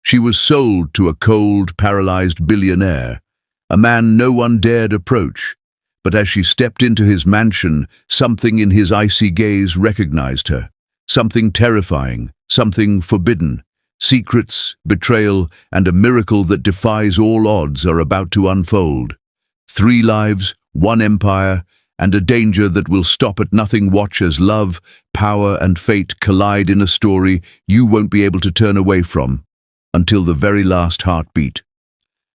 She was sold to a cold, paralyzed billionaire, a man no one dared approach. But as she stepped into his mansion, something in his icy gaze recognized her. Something terrifying, something forbidden. Secrets, betrayal, and a miracle that defies all odds are about to unfold. 3 lives, 1 empire, and a danger that will stop at nothing. Watch as love, power, and fate collide in a story you won't be able to turn away from until the very last heartbeat.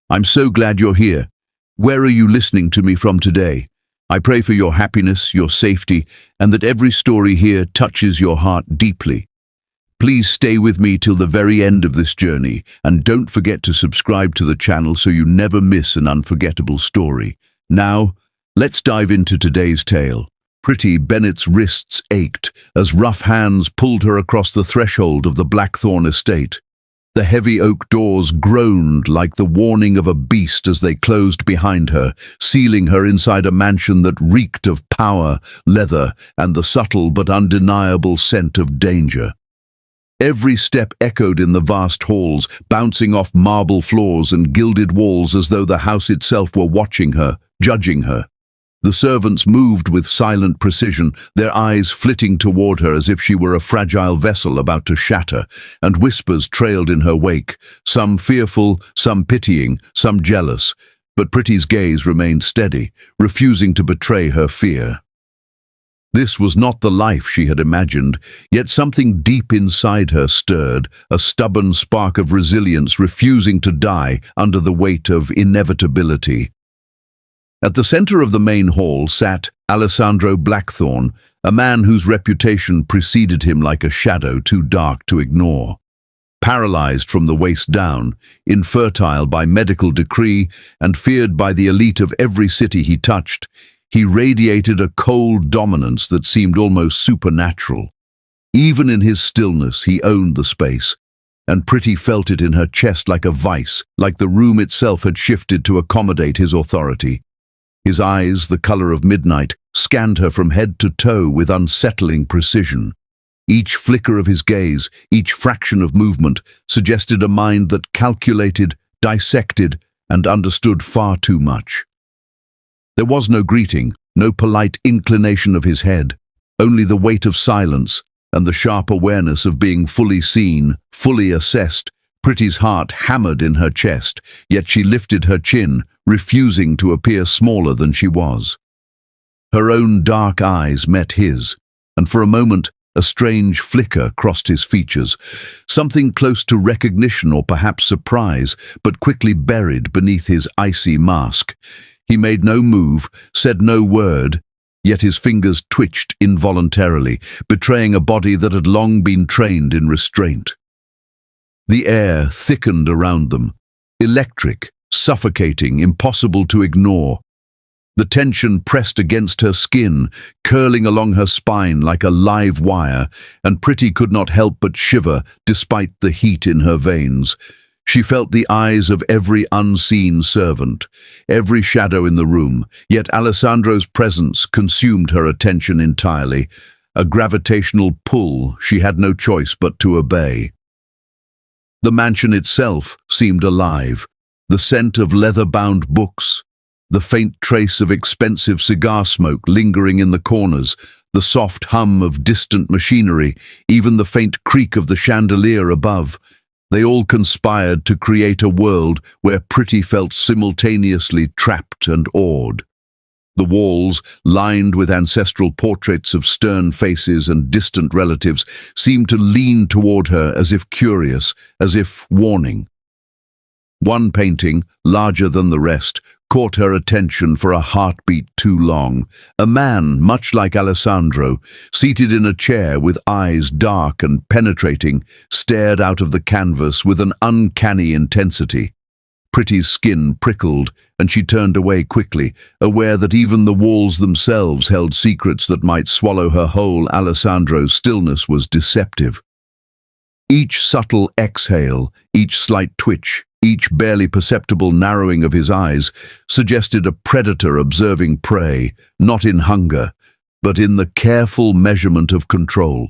I'm so glad you're here. Where are you listening to me from today? I pray for your happiness, your safety, and that every story here touches your heart deeply. Please stay with me till the very end of this journey, and don't forget to subscribe to the channel so you never miss an unforgettable story. Now, let's dive into today's tale. Pretty Bennett's wrists ached as rough hands pulled her across the threshold of the Blackthorn estate. The heavy oak doors groaned like the warning of a beast as they closed behind her, sealing her inside a mansion that reeked of power, leather, and the subtle but undeniable scent of danger. Every step echoed in the vast halls, bouncing off marble floors and gilded walls as though the house itself were watching her, judging her. The servants moved with silent precision, their eyes flitting toward her as if she were a fragile vessel about to shatter, and whispers trailed in her wake, some fearful, some pitying, some jealous. But Pretty's gaze remained steady, refusing to betray her fear. This was not the life she had imagined, yet something deep inside her stirred, a stubborn spark of resilience refusing to die under the weight of inevitability. At the center of the main hall sat Alessandro Blackthorn, a man whose reputation preceded him like a shadow too dark to ignore. Paralyzed from the waist down, infertile by medical decree, and feared by the elite of every city he touched, he radiated a cold dominance that seemed almost supernatural. Even in his stillness, he owned the space, and Pretty felt it in her chest like a vice, like the room itself had shifted to accommodate his authority. His eyes, the color of midnight, scanned her from head to toe with unsettling precision. Each flicker of his gaze, each fraction of movement, suggested a mind that calculated, dissected, and understood far too much. There was no greeting, no polite inclination of his head, only the weight of silence and the sharp awareness of being fully seen, fully assessed. Pretty's heart hammered in her chest, yet she lifted her chin, refusing to appear smaller than she was. Her own dark eyes met his, and for a moment a strange flicker crossed his features, something close to recognition or perhaps surprise, but quickly buried beneath his icy mask. He made no move, said no word, yet his fingers twitched involuntarily, betraying a body that had long been trained in restraint. The air thickened around them, electric, suffocating, impossible to ignore. The tension pressed against her skin, curling along her spine like a live wire, and Pretty could not help but shiver despite the heat in her veins. She felt the eyes of every unseen servant, every shadow in the room, yet Alessandro's presence consumed her attention entirely, a gravitational pull she had no choice but to obey. The mansion itself seemed alive, the scent of leather-bound books, the faint trace of expensive cigar smoke lingering in the corners, the soft hum of distant machinery, even the faint creak of the chandelier above. They all conspired to create a world where Pretty felt simultaneously trapped and awed. The walls, lined with ancestral portraits of stern faces and distant relatives, seemed to lean toward her as if curious, as if warning. One painting, larger than the rest, caught her attention for a heartbeat too long. A man, much like Alessandro, seated in a chair with eyes dark and penetrating, stared out of the canvas with an uncanny intensity. Pretty's skin prickled, and she turned away quickly, aware that even the walls themselves held secrets that might swallow her whole. Alessandro's stillness was deceptive. Each subtle exhale, each slight twitch, each barely perceptible narrowing of his eyes suggested a predator observing prey, not in hunger, but in the careful measurement of control.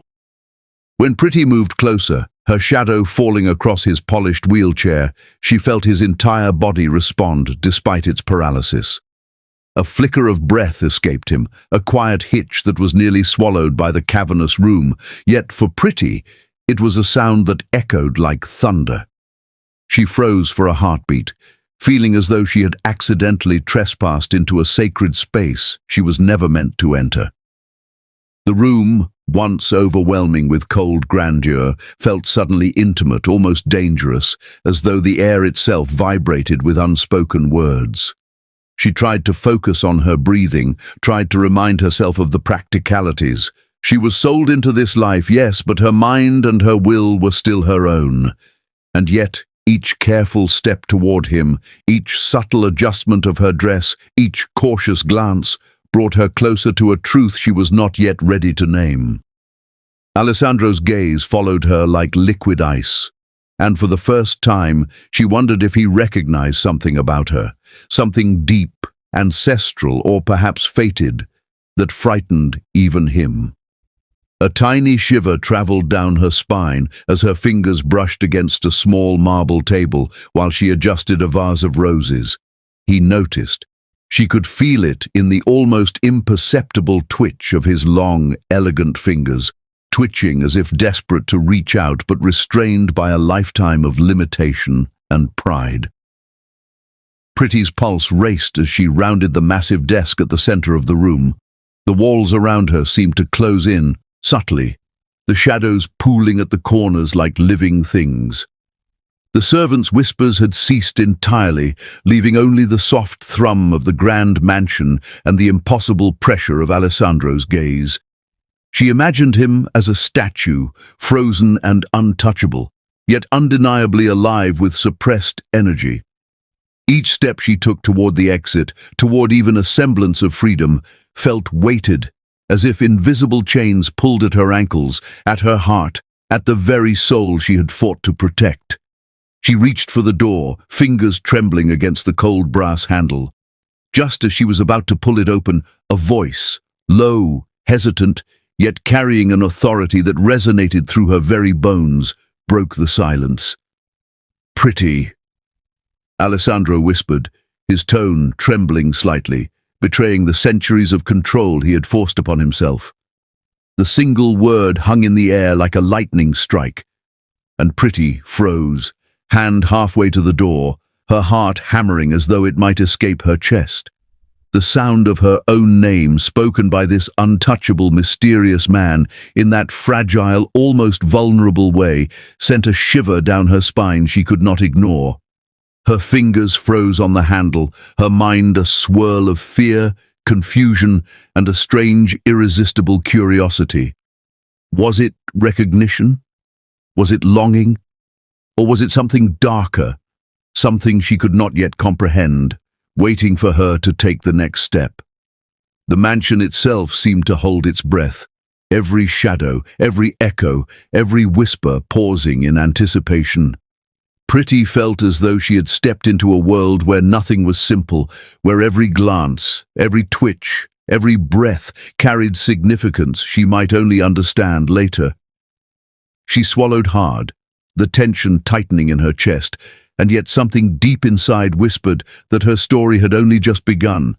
When Pretty moved closer, her shadow falling across his polished wheelchair, she felt his entire body respond despite its paralysis. A flicker of breath escaped him, a quiet hitch that was nearly swallowed by the cavernous room, yet for Pretty, it was a sound that echoed like thunder. She froze for a heartbeat, feeling as though she had accidentally trespassed into a sacred space she was never meant to enter. The room, once overwhelming with cold grandeur, felt suddenly intimate, almost dangerous, as though the air itself vibrated with unspoken words. She tried to focus on her breathing, tried to remind herself of the practicalities. She was sold into this life, yes, but her mind and her will were still her own. And yet, each careful step toward him, each subtle adjustment of her dress, each cautious glance, brought her closer to a truth she was not yet ready to name. Alessandro's gaze followed her like liquid ice, and for the first time she wondered if he recognized something about her, something deep, ancestral, or perhaps fated, that frightened even him. A tiny shiver traveled down her spine as her fingers brushed against a small marble table while she adjusted a vase of roses. He noticed. She could feel it in the almost imperceptible twitch of his long, elegant fingers, twitching as if desperate to reach out but restrained by a lifetime of limitation and pride. Pretty's pulse raced as she rounded the massive desk at the center of the room. The walls around her seemed to close in, subtly, the shadows pooling at the corners like living things. The servants' whispers had ceased entirely, leaving only the soft thrum of the grand mansion and the impossible pressure of Alessandro's gaze. She imagined him as a statue, frozen and untouchable, yet undeniably alive with suppressed energy. Each step she took toward the exit, toward even a semblance of freedom, felt weighted, as if invisible chains pulled at her ankles, at her heart, at the very soul she had fought to protect. She reached for the door, fingers trembling against the cold brass handle. Just as she was about to pull it open, a voice, low, hesitant, yet carrying an authority that resonated through her very bones, broke the silence. "Pretty," Alessandro whispered, his tone trembling slightly, betraying the centuries of control he had forced upon himself. The single word hung in the air like a lightning strike, and Pretty froze, hand halfway to the door, her heart hammering as though it might escape her chest. The sound of her own name spoken by this untouchable, mysterious man in that fragile, almost vulnerable way sent a shiver down her spine she could not ignore. Her fingers froze on the handle, her mind a swirl of fear, confusion, and a strange, irresistible curiosity. Was it recognition? Was it longing? Or was it something darker, something she could not yet comprehend, waiting for her to take the next step? The mansion itself seemed to hold its breath, every shadow, every echo, every whisper pausing in anticipation. Pretty felt as though she had stepped into a world where nothing was simple, where every glance, every twitch, every breath carried significance she might only understand later. She swallowed hard, the tension tightening in her chest, and yet something deep inside whispered that her story had only just begun,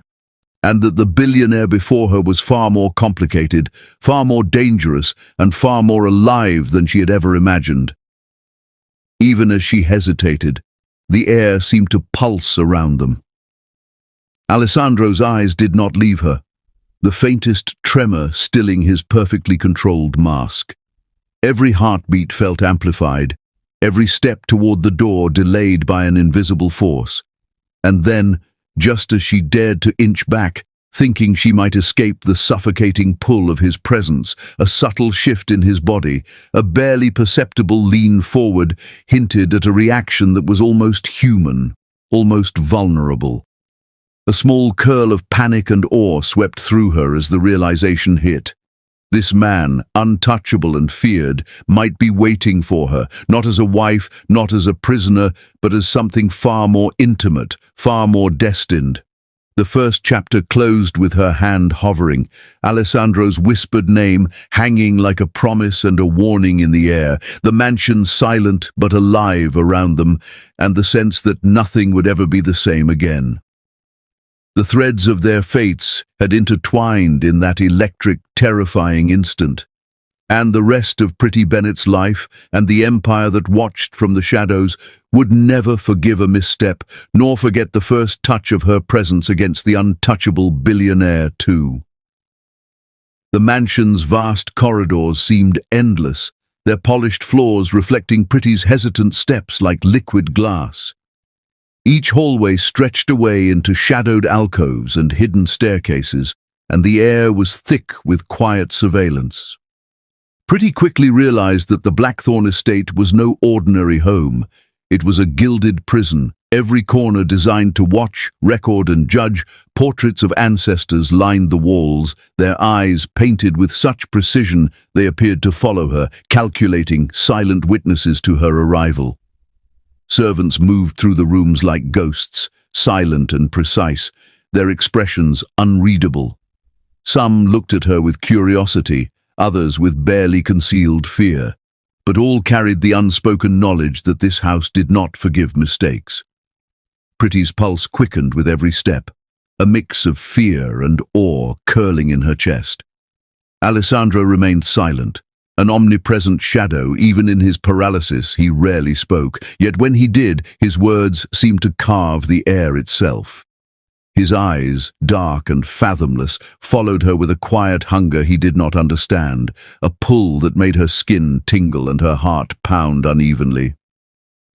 and that the billionaire before her was far more complicated, far more dangerous, and far more alive than she had ever imagined. Even as she hesitated, the air seemed to pulse around them. Alessandro's eyes did not leave her, the faintest tremor stilling his perfectly controlled mask. Every heartbeat felt amplified, every step toward the door delayed by an invisible force. And then, just as she dared to inch back, thinking she might escape the suffocating pull of his presence, a subtle shift in his body, a barely perceptible lean forward, hinted at a reaction that was almost human, almost vulnerable. A small curl of panic and awe swept through her as the realization hit. This man, untouchable and feared, might be waiting for her, not as a wife, not as a prisoner, but as something far more intimate, far more destined. The first chapter closed with her hand hovering, Alessandro's whispered name hanging like a promise and a warning in the air, the mansion silent but alive around them, and the sense that nothing would ever be the same again. The threads of their fates had intertwined in that electric, terrifying instant. And the rest of Pretty Bennett's life and the empire that watched from the shadows would never forgive a misstep, nor forget the first touch of her presence against the untouchable billionaire, too. The mansion's vast corridors seemed endless, their polished floors reflecting Pretty's hesitant steps like liquid glass. Each hallway stretched away into shadowed alcoves and hidden staircases, and the air was thick with quiet surveillance. Pretty quickly realized that the Blackthorn estate was no ordinary home. It was a gilded prison, every corner designed to watch, record and judge. Portraits of ancestors lined the walls, their eyes painted with such precision they appeared to follow her, calculating, silent witnesses to her arrival. Servants moved through the rooms like ghosts, silent and precise, their expressions unreadable. Some looked at her with curiosity, others with barely concealed fear, but all carried the unspoken knowledge that this house did not forgive mistakes. Pretty's pulse quickened with every step, a mix of fear and awe curling in her chest. Alessandro remained silent, an omnipresent shadow. Even in his paralysis, he rarely spoke, yet when he did, his words seemed to carve the air itself. His eyes, dark and fathomless, followed her with a quiet hunger he did not understand, a pull that made her skin tingle and her heart pound unevenly.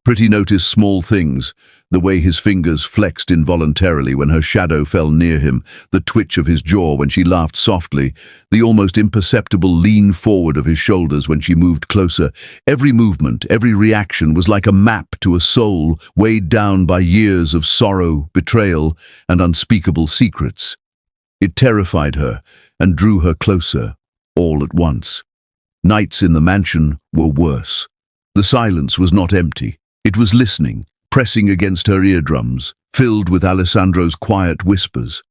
Pretty noticed small things, the way his fingers flexed involuntarily when her shadow fell near him, the twitch of his jaw when she laughed softly, the almost imperceptible lean forward of his shoulders when she moved closer. Every movement, every reaction was like a map to a soul weighed down by years of sorrow, betrayal, and unspeakable secrets. It terrified her and drew her closer, all at once. Nights in the mansion were worse. The silence was not empty. It was listening, pressing against her eardrums, filled with Alessandro's quiet whispers.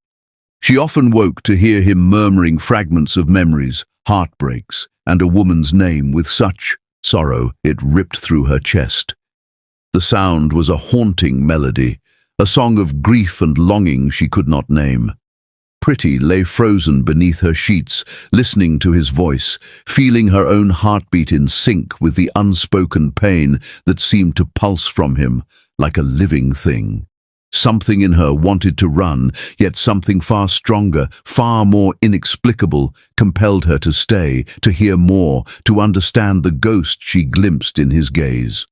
She often woke to hear him murmuring fragments of memories, heartbreaks, and a woman's name with such sorrow it ripped through her chest. The sound was a haunting melody, a song of grief and longing she could not name. Pretty lay frozen beneath her sheets, listening to his voice, feeling her own heartbeat in sync with the unspoken pain that seemed to pulse from him like a living thing. Something in her wanted to run, yet something far stronger, far more inexplicable, compelled her to stay, to hear more, to understand the ghost she glimpsed in his gaze.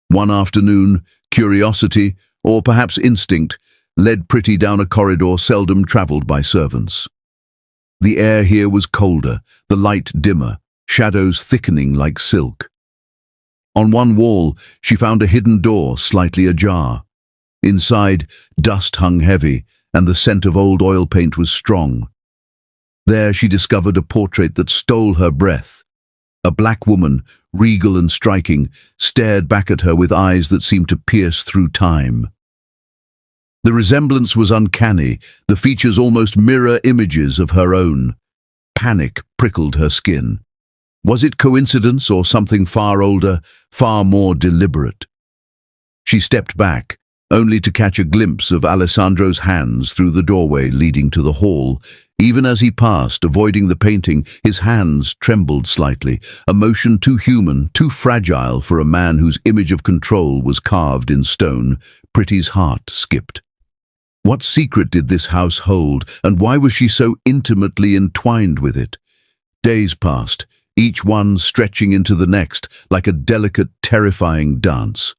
One afternoon, curiosity, or perhaps instinct, led Pretty down a corridor seldom traveled by servants. The air here was colder, the light dimmer, shadows thickening like silk. On one wall, she found a hidden door slightly ajar. Inside, dust hung heavy, and the scent of old oil paint was strong. There she discovered a portrait that stole her breath. A black woman, regal and striking, stared back at her with eyes that seemed to pierce through time. The resemblance was uncanny, the features almost mirror images of her own. Panic prickled her skin. Was it coincidence or something far older, far more deliberate? She stepped back, only to catch a glimpse of Alessandro's hands through the doorway leading to the hall. Even as he passed, avoiding the painting, his hands trembled slightly, a motion too human, too fragile for a man whose image of control was carved in stone. Pretty's heart skipped. What secret did this house hold, and why was she so intimately entwined with it? Days passed, each one stretching into the next, like a delicate, terrifying dance.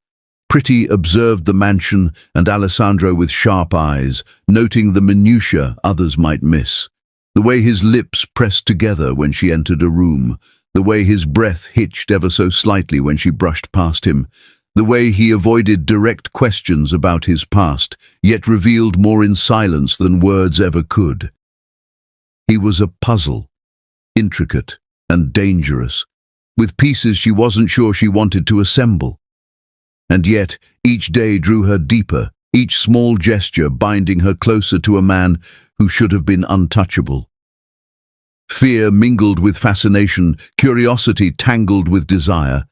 Pretty observed the mansion and Alessandro with sharp eyes, noting the minutiae others might miss. The way his lips pressed together when she entered a room, the way his breath hitched ever so slightly when she brushed past him, the way he avoided direct questions about his past, yet revealed more in silence than words ever could. He was a puzzle, intricate and dangerous, with pieces she wasn't sure she wanted to assemble. And yet, each day drew her deeper, each small gesture binding her closer to a man who should have been untouchable. Fear mingled with fascination, curiosity tangled with desire,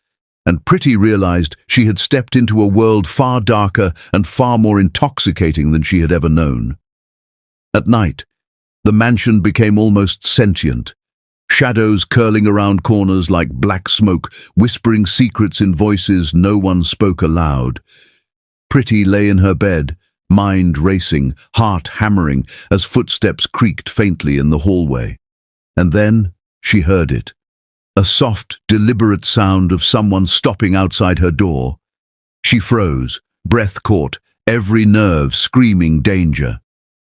and Pretty realized she had stepped into a world far darker and far more intoxicating than she had ever known. At night, the mansion became almost sentient, shadows curling around corners like black smoke, whispering secrets in voices no one spoke aloud. Pretty lay in her bed, mind racing, heart hammering, as footsteps creaked faintly in the hallway. And then she heard it. A soft, deliberate sound of someone stopping outside her door. She froze, breath caught, every nerve screaming danger.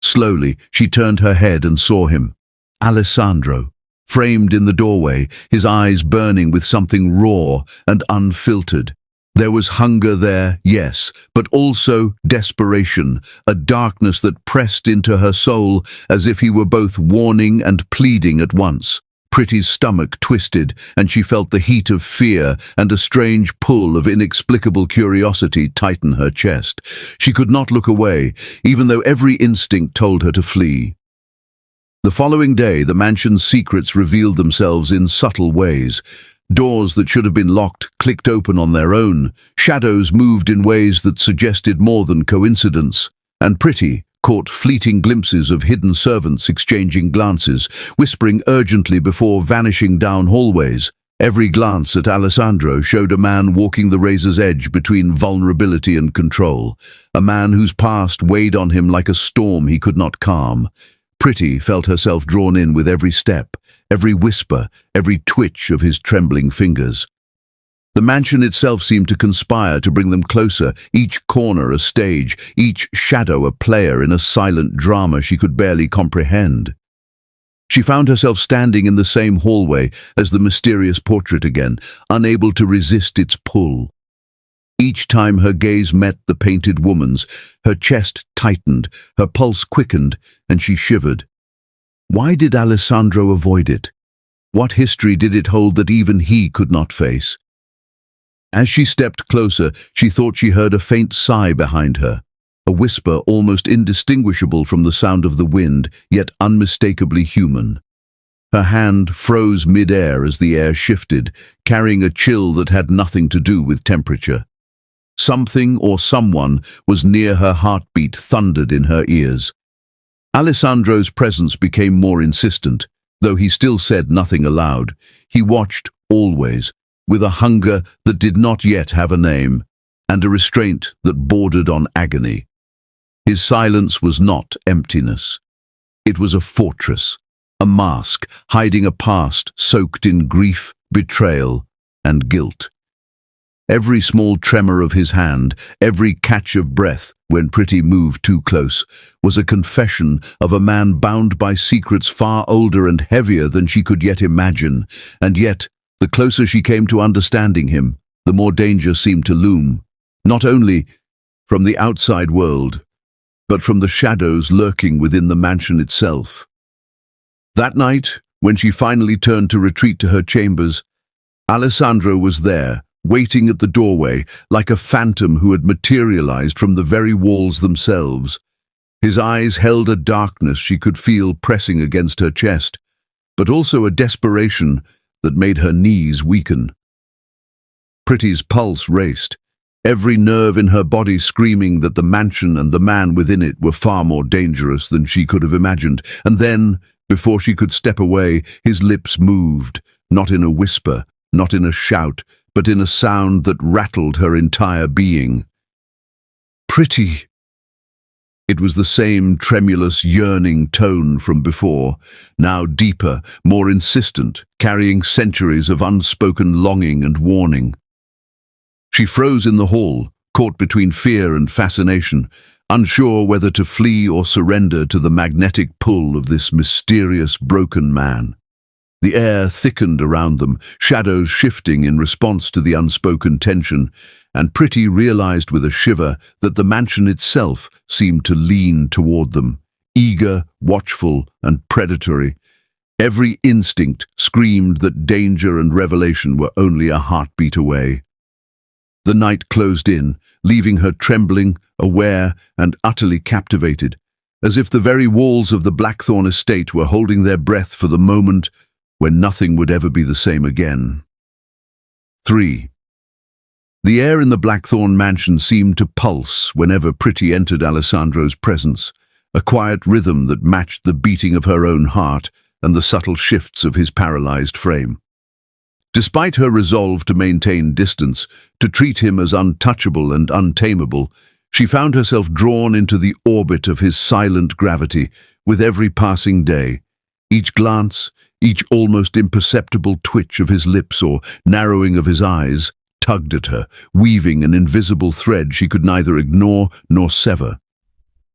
Slowly, she turned her head and saw him. Alessandro, framed in the doorway, his eyes burning with something raw and unfiltered. There was hunger there, yes, but also desperation, a darkness that pressed into her soul as if he were both warning and pleading at once. Pretty's stomach twisted, and she felt the heat of fear and a strange pull of inexplicable curiosity tighten her chest. She could not look away, even though every instinct told her to flee. The following day, the mansion's secrets revealed themselves in subtle ways. Doors that should have been locked clicked open on their own. Shadows moved in ways that suggested more than coincidence. And Pretty caught fleeting glimpses of hidden servants exchanging glances, whispering urgently before vanishing down hallways. Every glance at Alessandro showed a man walking the razor's edge between vulnerability and control, a man whose past weighed on him like a storm he could not calm. Pretty felt herself drawn in with every step, every whisper, every twitch of his trembling fingers. The mansion itself seemed to conspire to bring them closer, each corner a stage, each shadow a player in a silent drama she could barely comprehend. She found herself standing in the same hallway as the mysterious portrait again, unable to resist its pull. Each time her gaze met the painted woman's, her chest tightened, her pulse quickened, and she shivered. Why did Alessandro avoid it? What history did it hold that even he could not face? As she stepped closer, she thought she heard a faint sigh behind her, a whisper almost indistinguishable from the sound of the wind, yet unmistakably human. Her hand froze mid-air as the air shifted, carrying a chill that had nothing to do with temperature. Something or someone was near her, heartbeat thundered in her ears. Alessandro's presence became more insistent, though he still said nothing aloud. He watched, always, with a hunger that did not yet have a name, and a restraint that bordered on agony. His silence was not emptiness. It was a fortress, a mask hiding a past soaked in grief, betrayal, and guilt. Every small tremor of his hand, every catch of breath when Pretty moved too close, was a confession of a man bound by secrets far older and heavier than she could yet imagine, and yet, the closer she came to understanding him, the more danger seemed to loom, not only from the outside world, but from the shadows lurking within the mansion itself. That night, when she finally turned to retreat to her chambers, Alessandro was there, waiting at the doorway, like a phantom who had materialized from the very walls themselves. His eyes held a darkness she could feel pressing against her chest, but also a desperation that made her knees weaken. Pretty's pulse raced, every nerve in her body screaming that the mansion and the man within it were far more dangerous than she could have imagined. And then, before she could step away, his lips moved, not in a whisper, not in a shout, but in a sound that rattled her entire being. Pretty! It was the same tremulous, yearning tone from before, now deeper, more insistent, carrying centuries of unspoken longing and warning. She froze in the hall, caught between fear and fascination, unsure whether to flee or surrender to the magnetic pull of this mysterious, broken man. The air thickened around them, shadows shifting in response to the unspoken tension, and Pretty realized with a shiver that the mansion itself seemed to lean toward them, eager, watchful, and predatory. Every instinct screamed that danger and revelation were only a heartbeat away. The night closed in, leaving her trembling, aware, and utterly captivated, as if the very walls of the Blackthorn estate were holding their breath for the moment when nothing would ever be the same again. 3. The air in the Blackthorn mansion seemed to pulse whenever Pretty entered Alessandro's presence, a quiet rhythm that matched the beating of her own heart and the subtle shifts of his paralyzed frame. Despite her resolve to maintain distance, to treat him as untouchable and untamable, she found herself drawn into the orbit of his silent gravity with every passing day. Each glance, each almost imperceptible twitch of his lips or narrowing of his eyes, tugged at her, weaving an invisible thread she could neither ignore nor sever.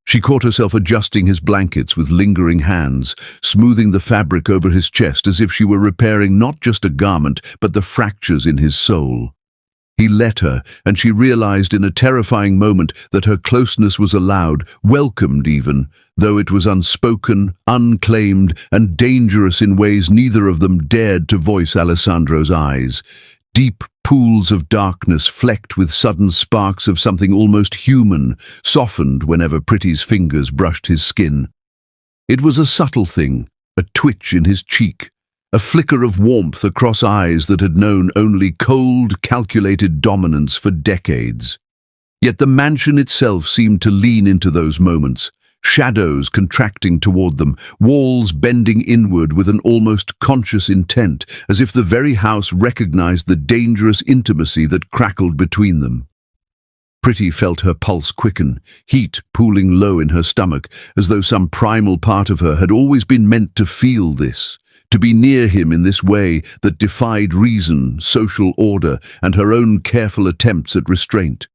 She caught herself adjusting his blankets with lingering hands, smoothing the fabric over his chest as if she were repairing not just a garment, but the fractures in his soul. He let her, and she realized in a terrifying moment that her closeness was allowed, welcomed even, though it was unspoken, unclaimed, and dangerous in ways neither of them dared to voice Alessandro's eyes. Deep pools of darkness flecked with sudden sparks of something almost human, softened whenever Pretty's fingers brushed his skin. It was a subtle thing, a twitch in his cheek, a flicker of warmth across eyes that had known only cold, calculated dominance for decades. Yet the mansion itself seemed to lean into those moments, shadows contracting toward them, walls bending inward with an almost conscious intent, as if the very house recognized the dangerous intimacy that crackled between them. Pretty felt her pulse quicken, heat pooling low in her stomach, as though some primal part of her had always been meant to feel this, to be near him in this way that defied reason, social order, and her own careful attempts at restraint.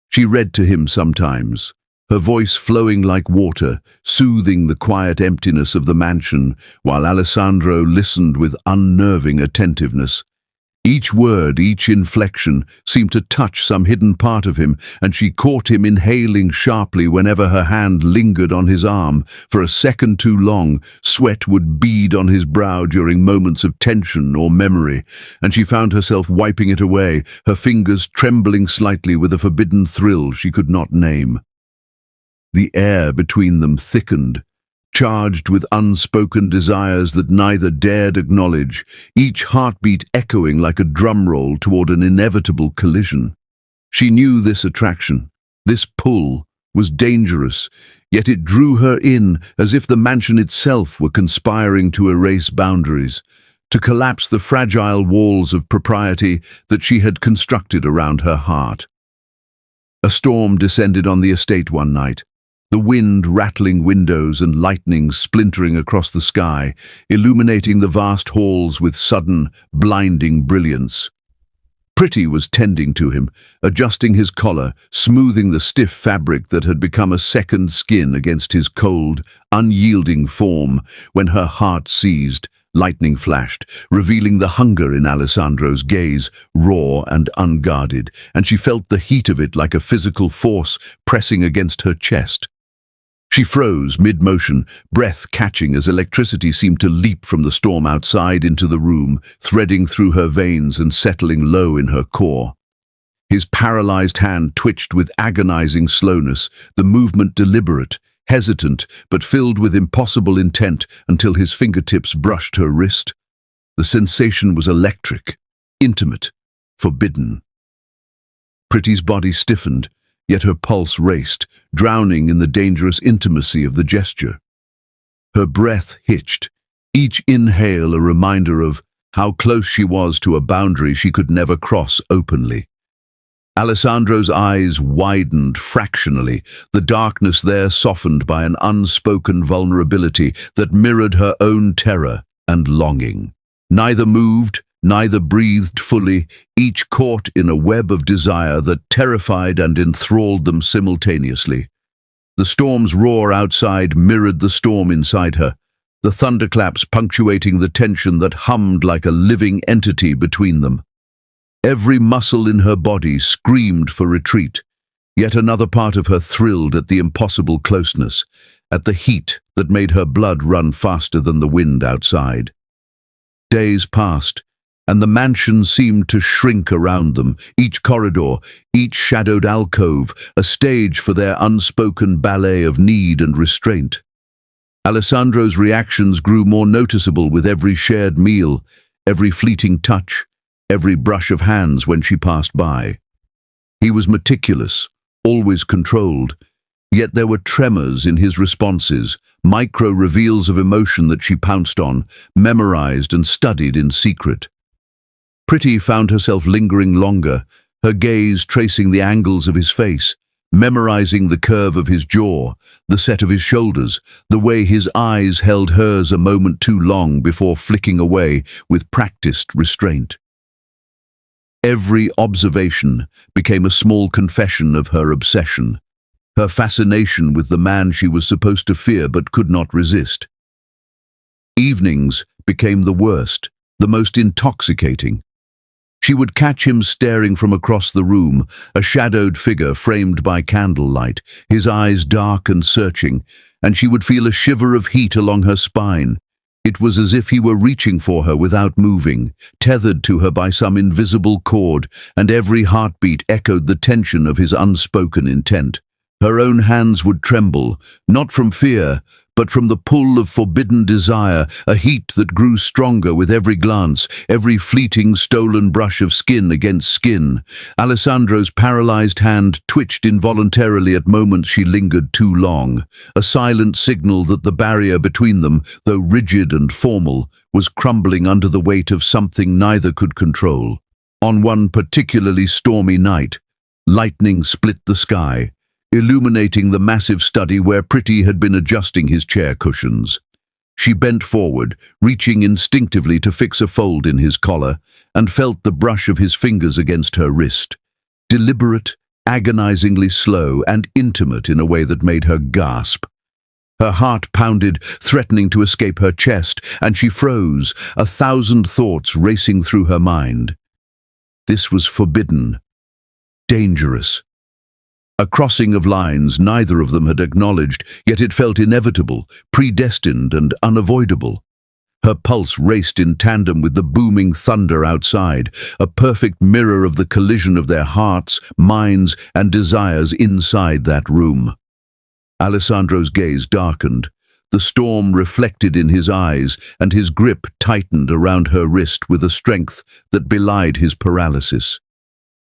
She read to him sometimes, her voice flowing like water, soothing the quiet emptiness of the mansion, while Alessandro listened with unnerving attentiveness. Each word, each inflection, seemed to touch some hidden part of him, and she caught him inhaling sharply whenever her hand lingered on his arm. For a second too long, sweat would bead on his brow during moments of tension or memory, and she found herself wiping it away, her fingers trembling slightly with a forbidden thrill she could not name. The air between them thickened, charged with unspoken desires that neither dared acknowledge, each heartbeat echoing like a drum roll toward an inevitable collision. She knew this attraction, this pull, was dangerous, yet it drew her in as if the mansion itself were conspiring to erase boundaries, to collapse the fragile walls of propriety that she had constructed around her heart. A storm descended on the estate one night, the wind rattling windows and lightning splintering across the sky, illuminating the vast halls with sudden, blinding brilliance. Pretty was tending to him, adjusting his collar, smoothing the stiff fabric that had become a second skin against his cold, unyielding form, when her heart seized. Lightning flashed, revealing the hunger in Alessandro's gaze, raw and unguarded, and she felt the heat of it like a physical force pressing against her chest. She froze mid-motion, breath catching as electricity seemed to leap from the storm outside into the room, threading through her veins and settling low in her core. His paralyzed hand twitched with agonizing slowness, the movement deliberate, hesitant, but filled with impossible intent until his fingertips brushed her wrist. The sensation was electric, intimate, forbidden. Pretty's body stiffened, yet her pulse raced, drowning in the dangerous intimacy of the gesture. Her breath hitched, each inhale a reminder of how close she was to a boundary she could never cross openly. Alessandro's eyes widened fractionally, the darkness there softened by an unspoken vulnerability that mirrored her own terror and longing. Neither moved, neither breathed fully, each caught in a web of desire that terrified and enthralled them simultaneously. The storm's roar outside mirrored the storm inside her, the thunderclaps punctuating the tension that hummed like a living entity between them. Every muscle in her body screamed for retreat, yet another part of her thrilled at the impossible closeness, at the heat that made her blood run faster than the wind outside. Days passed, and the mansion seemed to shrink around them, each corridor, each shadowed alcove, a stage for their unspoken ballet of need and restraint. Alessandro's reactions grew more noticeable with every shared meal, every fleeting touch, every brush of hands when she passed by. He was meticulous, always controlled, yet there were tremors in his responses, micro-reveals of emotion that she pounced on, memorized and studied in secret. Pretty found herself lingering longer, her gaze tracing the angles of his face, memorizing the curve of his jaw, the set of his shoulders, the way his eyes held hers a moment too long before flicking away with practiced restraint. Every observation became a small confession of her obsession, her fascination with the man she was supposed to fear but could not resist. Evenings became the worst, the most intoxicating. She would catch him staring from across the room, a shadowed figure framed by candlelight, his eyes dark and searching, and she would feel a shiver of heat along her spine. It was as if he were reaching for her without moving, tethered to her by some invisible cord, and every heartbeat echoed the tension of his unspoken intent. Her own hands would tremble, not from fear, but from the pull of forbidden desire, a heat that grew stronger with every glance, every fleeting stolen brush of skin against skin. Alessandro's paralyzed hand twitched involuntarily at moments she lingered too long, a silent signal that the barrier between them, though rigid and formal, was crumbling under the weight of something neither could control. On one particularly stormy night, lightning split the sky, illuminating the massive study where Pretty had been adjusting his chair cushions. She bent forward, reaching instinctively to fix a fold in his collar, and felt the brush of his fingers against her wrist. Deliberate, agonizingly slow, and intimate in a way that made her gasp. Her heart pounded, threatening to escape her chest, and she froze, 1,000 thoughts racing through her mind. This was forbidden, dangerous. A crossing of lines neither of them had acknowledged, yet it felt inevitable, predestined and unavoidable. Her pulse raced in tandem with the booming thunder outside, a perfect mirror of the collision of their hearts, minds, and desires inside that room. Alessandro's gaze darkened. The storm reflected in his eyes, and his grip tightened around her wrist with a strength that belied his paralysis.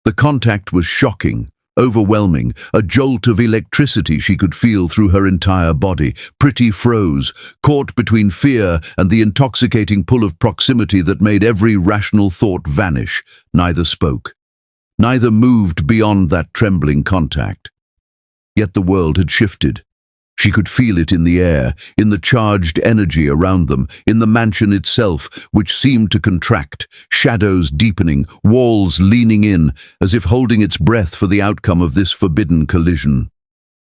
The contact was shocking, overwhelming, a jolt of electricity she could feel through her entire body. Pretty froze, caught between fear and the intoxicating pull of proximity that made every rational thought vanish. Neither spoke. Neither moved beyond that trembling contact. Yet the world had shifted. She could feel it in the air, in the charged energy around them, in the mansion itself, which seemed to contract, shadows deepening, walls leaning in, as if holding its breath for the outcome of this forbidden collision.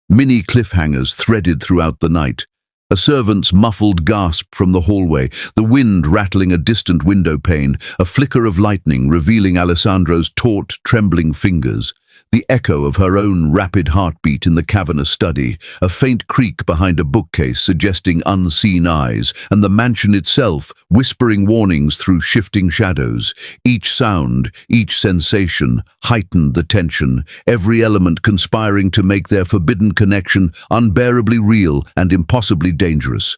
Mini cliffhangers threaded throughout the night. A servant's muffled gasp from the hallway, the wind rattling a distant window pane, a flicker of lightning revealing Alessandro's taut, trembling fingers. The echo of her own rapid heartbeat in the cavernous study, a faint creak behind a bookcase suggesting unseen eyes, and the mansion itself whispering warnings through shifting shadows. Each sound, each sensation, heightened the tension, every element conspiring to make their forbidden connection unbearably real and impossibly dangerous.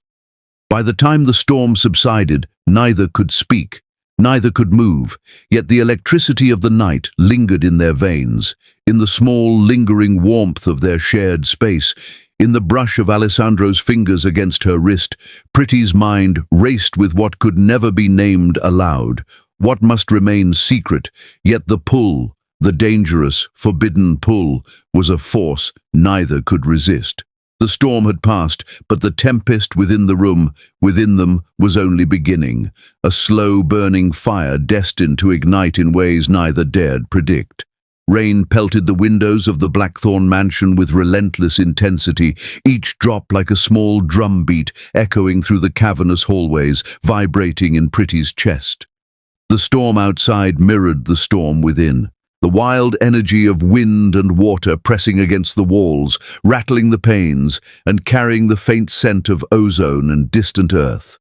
By the time the storm subsided, neither could speak. Neither could move, yet the electricity of the night lingered in their veins, in the small, lingering warmth of their shared space, in the brush of Alessandro's fingers against her wrist. Pretty's mind raced with what could never be named aloud, what must remain secret, yet the pull, the dangerous, forbidden pull, was a force neither could resist. The storm had passed, but the tempest within the room, within them, was only beginning, a slow-burning fire destined to ignite in ways neither dared predict. Rain pelted the windows of the Blackthorn mansion with relentless intensity, each drop like a small drumbeat echoing through the cavernous hallways, vibrating in Pretty's chest. The storm outside mirrored the storm within. The wild energy of wind and water pressing against the walls, rattling the panes, and carrying the faint scent of ozone and distant earth.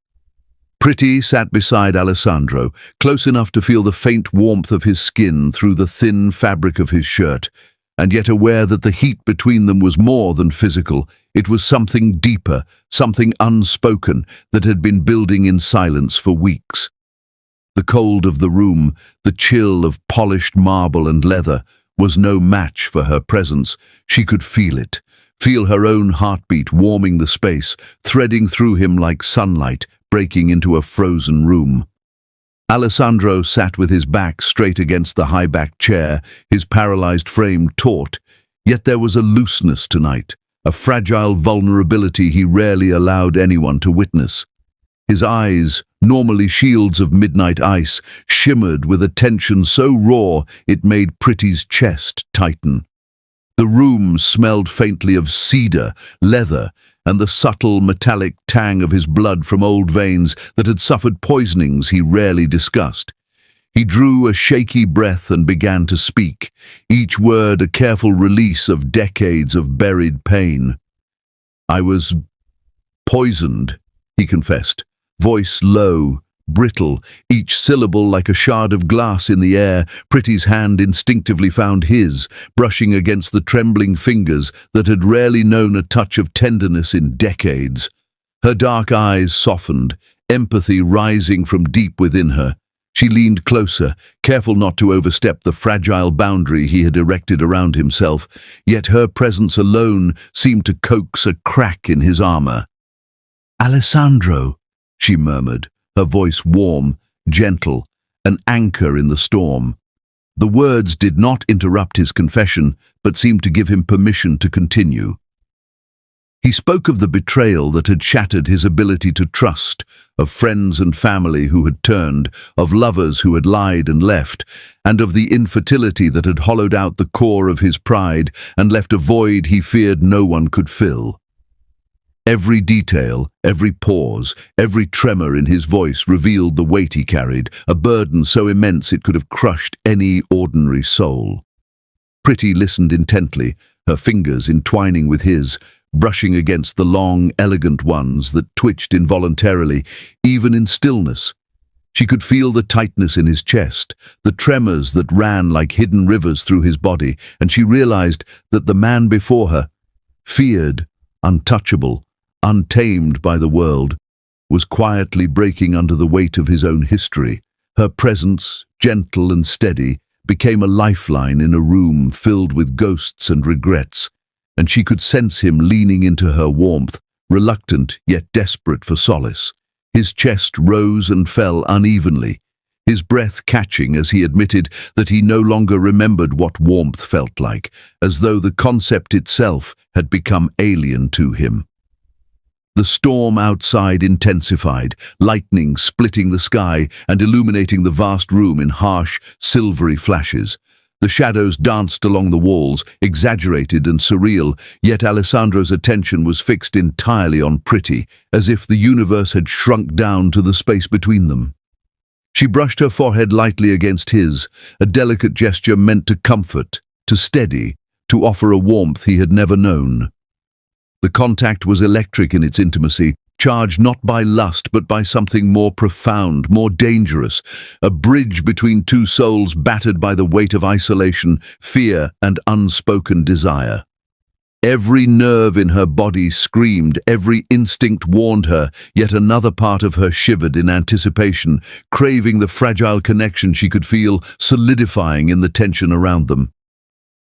Pretty sat beside Alessandro, close enough to feel the faint warmth of his skin through the thin fabric of his shirt, and yet aware that the heat between them was more than physical. It was something deeper, something unspoken that had been building in silence for weeks. The cold of the room, the chill of polished marble and leather, was no match for her presence. She could feel it, feel her own heartbeat warming the space, threading through him like sunlight, breaking into a frozen room. Alessandro sat with his back straight against the high-backed chair, his paralyzed frame taut, yet there was a looseness tonight, a fragile vulnerability he rarely allowed anyone to witness. His eyes, normally shields of midnight ice, shimmered with a tension so raw it made Pretty's chest tighten. The room smelled faintly of cedar, leather, and the subtle metallic tang of his blood from old veins that had suffered poisonings he rarely discussed. He drew a shaky breath and began to speak, each word a careful release of decades of buried pain. "I was poisoned," he confessed, voice low, brittle, each syllable like a shard of glass in the air. Pretty's hand instinctively found his, brushing against the trembling fingers that had rarely known a touch of tenderness in decades. Her dark eyes softened, empathy rising from deep within her. She leaned closer, careful not to overstep the fragile boundary he had erected around himself, yet her presence alone seemed to coax a crack in his armor. "Alessandro," she murmured, her voice warm, gentle, an anchor in the storm. The words did not interrupt his confession, but seemed to give him permission to continue. He spoke of the betrayal that had shattered his ability to trust, of friends and family who had turned, of lovers who had lied and left, and of the infertility that had hollowed out the core of his pride and left a void he feared no one could fill. Every detail, every pause, every tremor in his voice revealed the weight he carried, a burden so immense it could have crushed any ordinary soul. Pretty listened intently, her fingers entwining with his, brushing against the long, elegant ones that twitched involuntarily, even in stillness. She could feel the tightness in his chest, the tremors that ran like hidden rivers through his body, and she realized that the man before her, feared, untouchable, untamed by the world, was quietly breaking under the weight of his own history. Her presence, gentle and steady, became a lifeline in a room filled with ghosts and regrets, and she could sense him leaning into her warmth, reluctant yet desperate for solace. His chest rose and fell unevenly, his breath catching as he admitted that he no longer remembered what warmth felt like, as though the concept itself had become alien to him. The storm outside intensified, lightning splitting the sky and illuminating the vast room in harsh, silvery flashes. The shadows danced along the walls, exaggerated and surreal, yet Alessandro's attention was fixed entirely on Pretty, as if the universe had shrunk down to the space between them. She brushed her forehead lightly against his, a delicate gesture meant to comfort, to steady, to offer a warmth he had never known. The contact was electric in its intimacy, charged not by lust but by something more profound, more dangerous, a bridge between two souls battered by the weight of isolation, fear, and unspoken desire. Every nerve in her body screamed, every instinct warned her, yet another part of her shivered in anticipation, craving the fragile connection she could feel solidifying in the tension around them.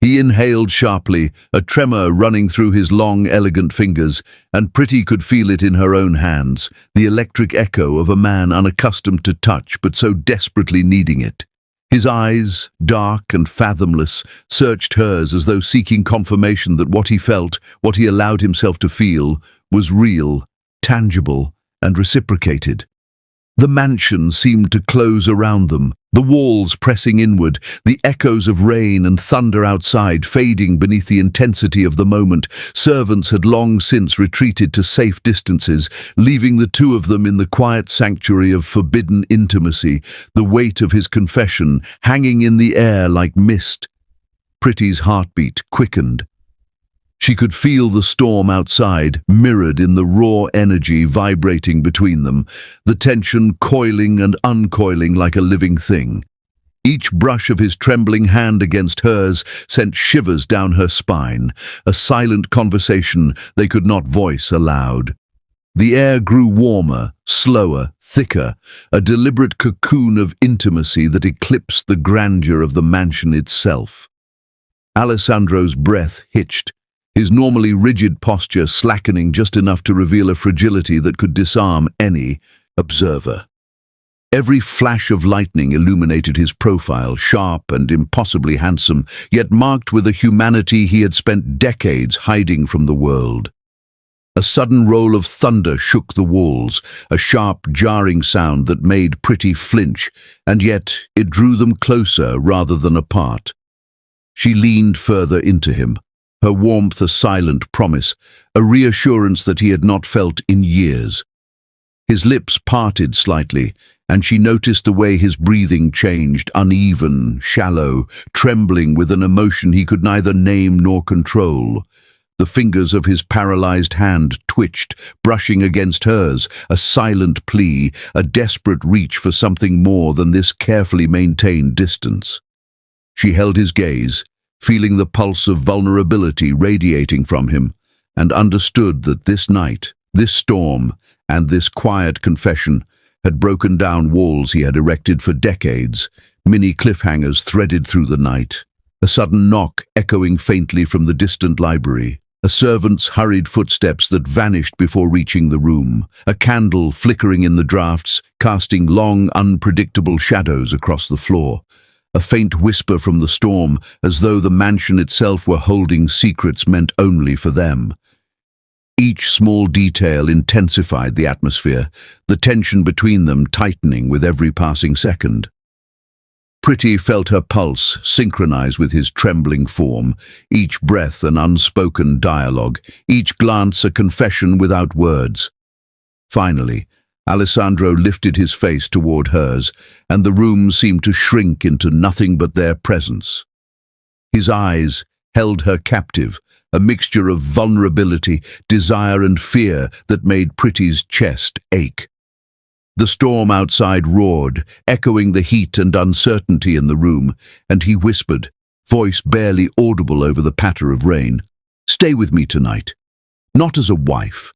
He inhaled sharply, a tremor running through his long, elegant fingers, and Pretty could feel it in her own hands, the electric echo of a man unaccustomed to touch but so desperately needing it. His eyes, dark and fathomless, searched hers as though seeking confirmation that what he felt, what he allowed himself to feel, was real, tangible, and reciprocated. The mansion seemed to close around them, the walls pressing inward, the echoes of rain and thunder outside fading beneath the intensity of the moment. Servants had long since retreated to safe distances, leaving the two of them in the quiet sanctuary of forbidden intimacy, the weight of his confession hanging in the air like mist. Pretty's heartbeat quickened. She could feel the storm outside, mirrored in the raw energy vibrating between them, the tension coiling and uncoiling like a living thing. Each brush of his trembling hand against hers sent shivers down her spine, a silent conversation they could not voice aloud. The air grew warmer, slower, thicker, a deliberate cocoon of intimacy that eclipsed the grandeur of the mansion itself. Alessandro's breath hitched, his normally rigid posture slackening just enough to reveal a fragility that could disarm any observer. Every flash of lightning illuminated his profile, sharp and impossibly handsome, yet marked with a humanity he had spent decades hiding from the world. A sudden roll of thunder shook the walls, a sharp, jarring sound that made Pretty flinch, and yet it drew them closer rather than apart. She leaned further into him, her warmth a silent promise, a reassurance that he had not felt in years. His lips parted slightly, and she noticed the way his breathing changed, uneven, shallow, trembling with an emotion he could neither name nor control. The fingers of his paralyzed hand twitched, brushing against hers, a silent plea, a desperate reach for something more than this carefully maintained distance. She held his gaze, feeling the pulse of vulnerability radiating from him, and understood that this night, this storm, and this quiet confession had broken down walls he had erected for decades, mini cliffhangers threaded through the night. A sudden knock echoing faintly from the distant library, a servant's hurried footsteps that vanished before reaching the room, a candle flickering in the drafts, casting long, unpredictable shadows across the floor, a faint whisper from the storm, as though the mansion itself were holding secrets meant only for them. Each small detail intensified the atmosphere, the tension between them tightening with every passing second. Pretty felt her pulse synchronize with his trembling form, each breath an unspoken dialogue, each glance a confession without words. Finally, Alessandro lifted his face toward hers, and the room seemed to shrink into nothing but their presence. His eyes held her captive, a mixture of vulnerability, desire and fear that made Pretty's chest ache. The storm outside roared, echoing the heat and uncertainty in the room, and he whispered, voice barely audible over the patter of rain, "Stay with me tonight, not as a wife,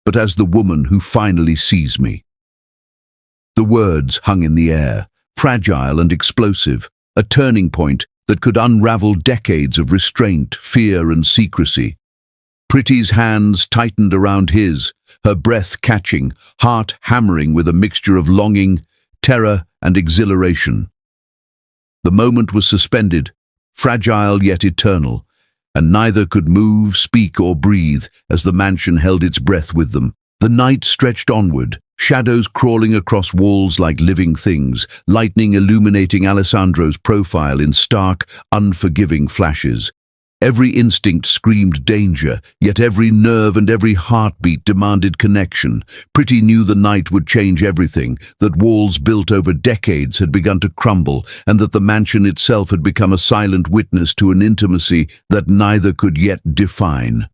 but as the woman who finally sees me." The words hung in the air, fragile and explosive, a turning point that could unravel decades of restraint, fear and secrecy. Pretty's hands tightened around his, her breath catching, heart hammering with a mixture of longing, terror and exhilaration. The moment was suspended, fragile yet eternal, and neither could move, speak or breathe as the mansion held its breath with them. The night stretched onward, shadows crawling across walls like living things, lightning illuminating Alessandro's profile in stark, unforgiving flashes. Every instinct screamed danger, yet every nerve and every heartbeat demanded connection. Pretty knew the night would change everything, that walls built over decades had begun to crumble, and that the mansion itself had become a silent witness to an intimacy that neither could yet define.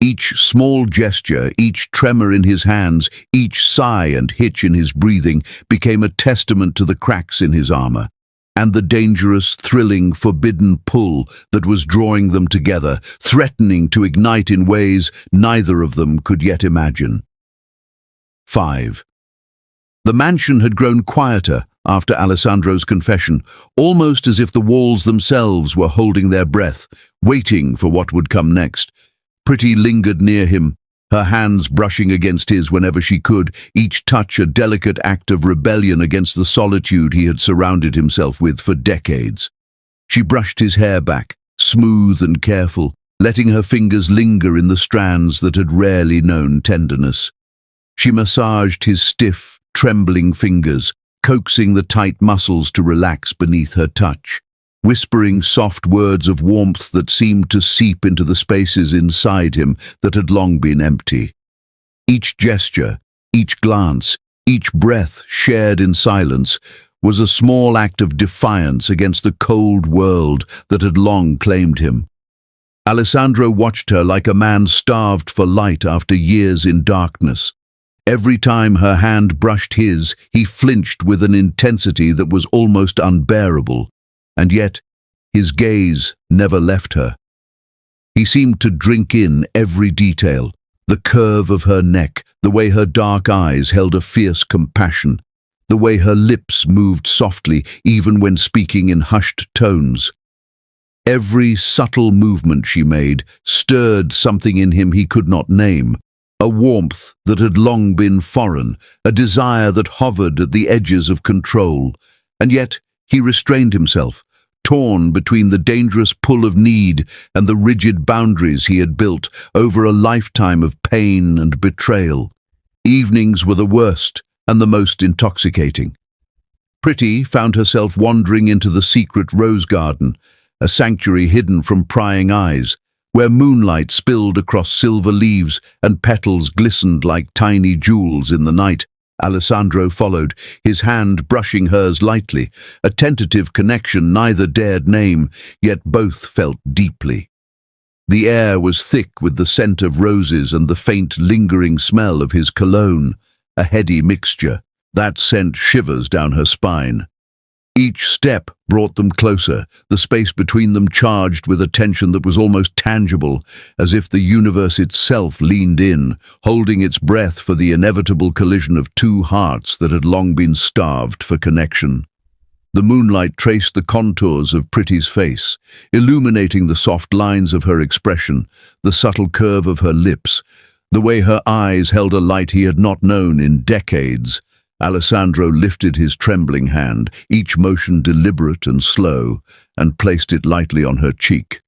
Each small gesture, each tremor in his hands, each sigh and hitch in his breathing became a testament to the cracks in his armor, and the dangerous, thrilling, forbidden pull that was drawing them together, threatening to ignite in ways neither of them could yet imagine. 5. The mansion had grown quieter after Alessandro's confession, almost as if the walls themselves were holding their breath, waiting for what would come next. Pretty lingered near him, her hands brushing against his whenever she could, each touch a delicate act of rebellion against the solitude he had surrounded himself with for decades. She brushed his hair back, smooth and careful, letting her fingers linger in the strands that had rarely known tenderness. She massaged his stiff, trembling fingers, coaxing the tight muscles to relax beneath her touch, whispering soft words of warmth that seemed to seep into the spaces inside him that had long been empty. Each gesture, each glance, each breath shared in silence was a small act of defiance against the cold world that had long claimed him. Alessandro watched her like a man starved for light after years in darkness. Every time her hand brushed his, he flinched with an intensity that was almost unbearable, and yet his gaze never left her. He seemed to drink in every detail, the curve of her neck, the way her dark eyes held a fierce compassion, the way her lips moved softly even when speaking in hushed tones. Every subtle movement she made stirred something in him he could not name, a warmth that had long been foreign, a desire that hovered at the edges of control. And yet he restrained himself, torn between the dangerous pull of need and the rigid boundaries he had built over a lifetime of pain and betrayal. Evenings were the worst and the most intoxicating. Pretty found herself wandering into the secret rose garden, a sanctuary hidden from prying eyes, where moonlight spilled across silver leaves and petals glistened like tiny jewels in the night. Alessandro followed, his hand brushing hers lightly, a tentative connection neither dared name, yet both felt deeply. The air was thick with the scent of roses and the faint, lingering smell of his cologne, a heady mixture. That sent shivers down her spine. Each step brought them closer, the space between them charged with a tension that was almost tangible, as if the universe itself leaned in, holding its breath for the inevitable collision of two hearts that had long been starved for connection. The moonlight traced the contours of Pretty's face, illuminating the soft lines of her expression, the subtle curve of her lips, the way her eyes held a light he had not known in decades. Alessandro lifted his trembling hand, each motion deliberate and slow, and placed it lightly on her cheek.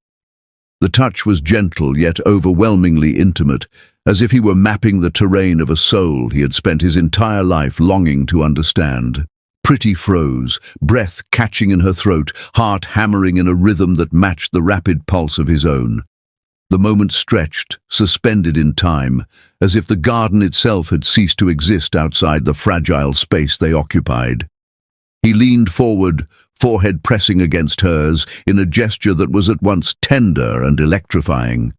The touch was gentle yet overwhelmingly intimate, as if he were mapping the terrain of a soul he had spent his entire life longing to understand. Pretty froze, breath catching in her throat, heart hammering in a rhythm that matched the rapid pulse of his own. The moment stretched, suspended in time, as if the garden itself had ceased to exist outside the fragile space they occupied. He leaned forward, forehead pressing against hers, in a gesture that was at once tender and electrifying.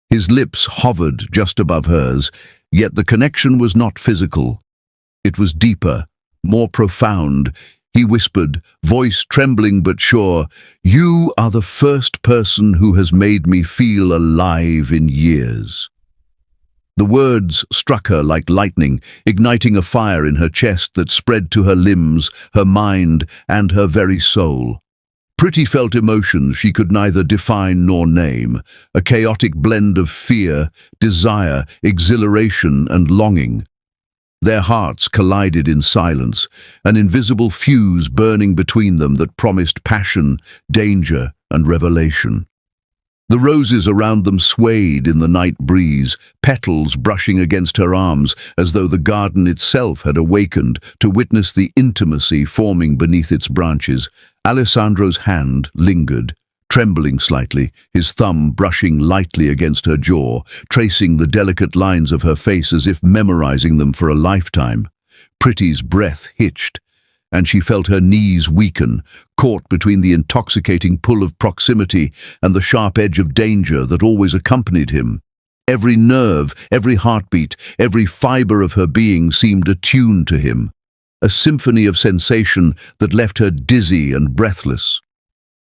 His lips hovered just above hers, yet the connection was not physical. It was deeper, more profound. He whispered, voice trembling but sure, "You are the first person who has made me feel alive in years." The words struck her like lightning, igniting a fire in her chest that spread to her limbs, her mind, and her very soul. Pretty felt emotions she could neither define nor name, a chaotic blend of fear, desire, exhilaration, and longing. Their hearts collided in silence, an invisible fuse burning between them that promised passion, danger, and revelation. The roses around them swayed in the night breeze, petals brushing against her arms as though the garden itself had awakened to witness the intimacy forming beneath its branches. Alessandro's hand lingered, trembling slightly, his thumb brushing lightly against her jaw, tracing the delicate lines of her face as if memorizing them for a lifetime. Pretty's breath hitched, and she felt her knees weaken, caught between the intoxicating pull of proximity and the sharp edge of danger that always accompanied him. Every nerve, every heartbeat, every fiber of her being seemed attuned to him, a symphony of sensation that left her dizzy and breathless.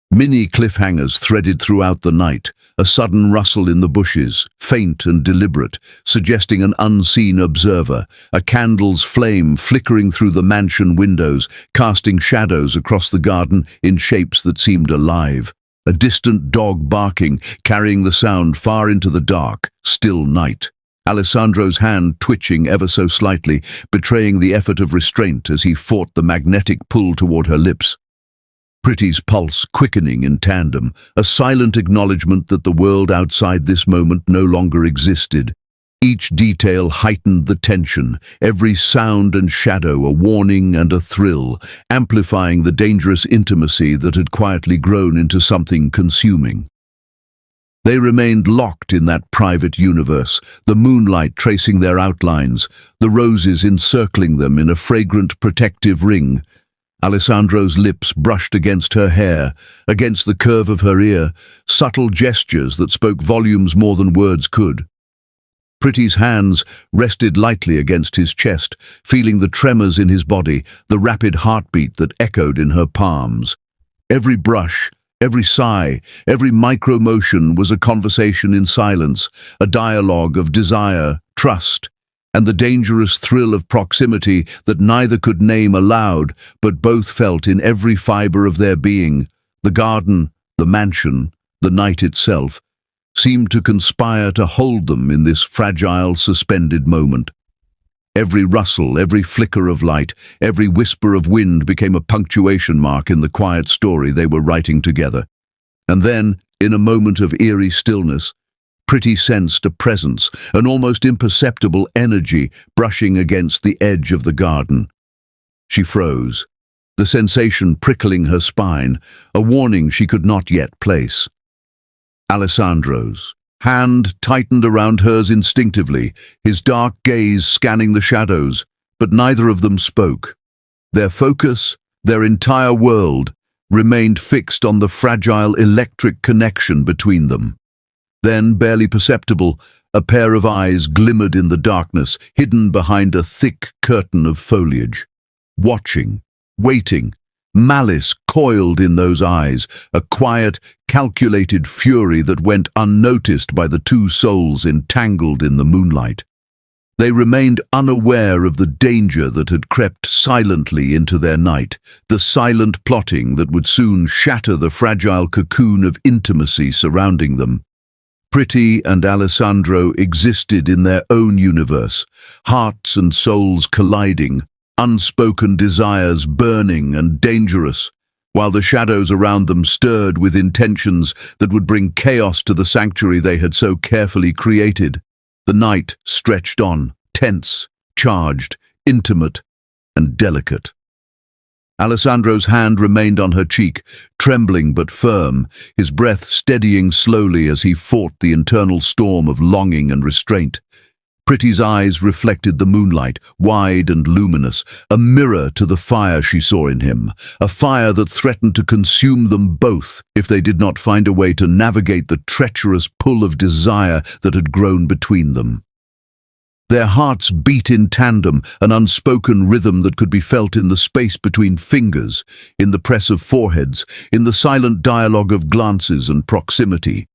Many cliffhangers threaded throughout the night, a sudden rustle in the bushes, faint and deliberate, suggesting an unseen observer, a candle's flame flickering through the mansion windows, casting shadows across the garden in shapes that seemed alive, a distant dog barking, carrying the sound far into the dark, still night. Alessandro's hand twitching ever so slightly, betraying the effort of restraint as he fought the magnetic pull toward her lips. Pretty's pulse quickening in tandem, a silent acknowledgement that the world outside this moment no longer existed. Each detail heightened the tension, every sound and shadow a warning and a thrill, amplifying the dangerous intimacy that had quietly grown into something consuming. They remained locked in that private universe, the moonlight tracing their outlines, the roses encircling them in a fragrant protective ring. Alessandro's lips brushed against her hair, against the curve of her ear, subtle gestures that spoke volumes more than words could. Pretty's hands rested lightly against his chest, feeling the tremors in his body, the rapid heartbeat that echoed in her palms. Every brush, every sigh, every micro-motion was a conversation in silence, a dialogue of desire, trust, and the dangerous thrill of proximity that neither could name aloud, but both felt in every fiber of their being. The garden, the mansion, the night itself, seemed to conspire to hold them in this fragile, suspended moment. Every rustle, every flicker of light, every whisper of wind became a punctuation mark in the quiet story they were writing together. And then, in a moment of eerie stillness, Pretty sensed a presence, an almost imperceptible energy brushing against the edge of the garden. She froze, the sensation prickling her spine, a warning she could not yet place. Alessandro's hand tightened around hers instinctively, his dark gaze scanning the shadows, but neither of them spoke. Their focus, their entire world, remained fixed on the fragile electric connection between them. Then, barely perceptible, a pair of eyes glimmered in the darkness, hidden behind a thick curtain of foliage. Watching, waiting, malice coiled in those eyes, a quiet, calculated fury that went unnoticed by the two souls entangled in the moonlight. They remained unaware of the danger that had crept silently into their night, the silent plotting that would soon shatter the fragile cocoon of intimacy surrounding them. Pretty and Alessandro existed in their own universe, hearts and souls colliding, unspoken desires burning and dangerous, while the shadows around them stirred with intentions that would bring chaos to the sanctuary they had so carefully created. The night stretched on, tense, charged, intimate, and delicate. Alessandro's hand remained on her cheek, trembling but firm, his breath steadying slowly as he fought the internal storm of longing and restraint. Pretty's eyes reflected the moonlight, wide and luminous, a mirror to the fire she saw in him, a fire that threatened to consume them both if they did not find a way to navigate the treacherous pull of desire that had grown between them. Their hearts beat in tandem, an unspoken rhythm that could be felt in the space between fingers, in the press of foreheads, in the silent dialogue of glances and proximity.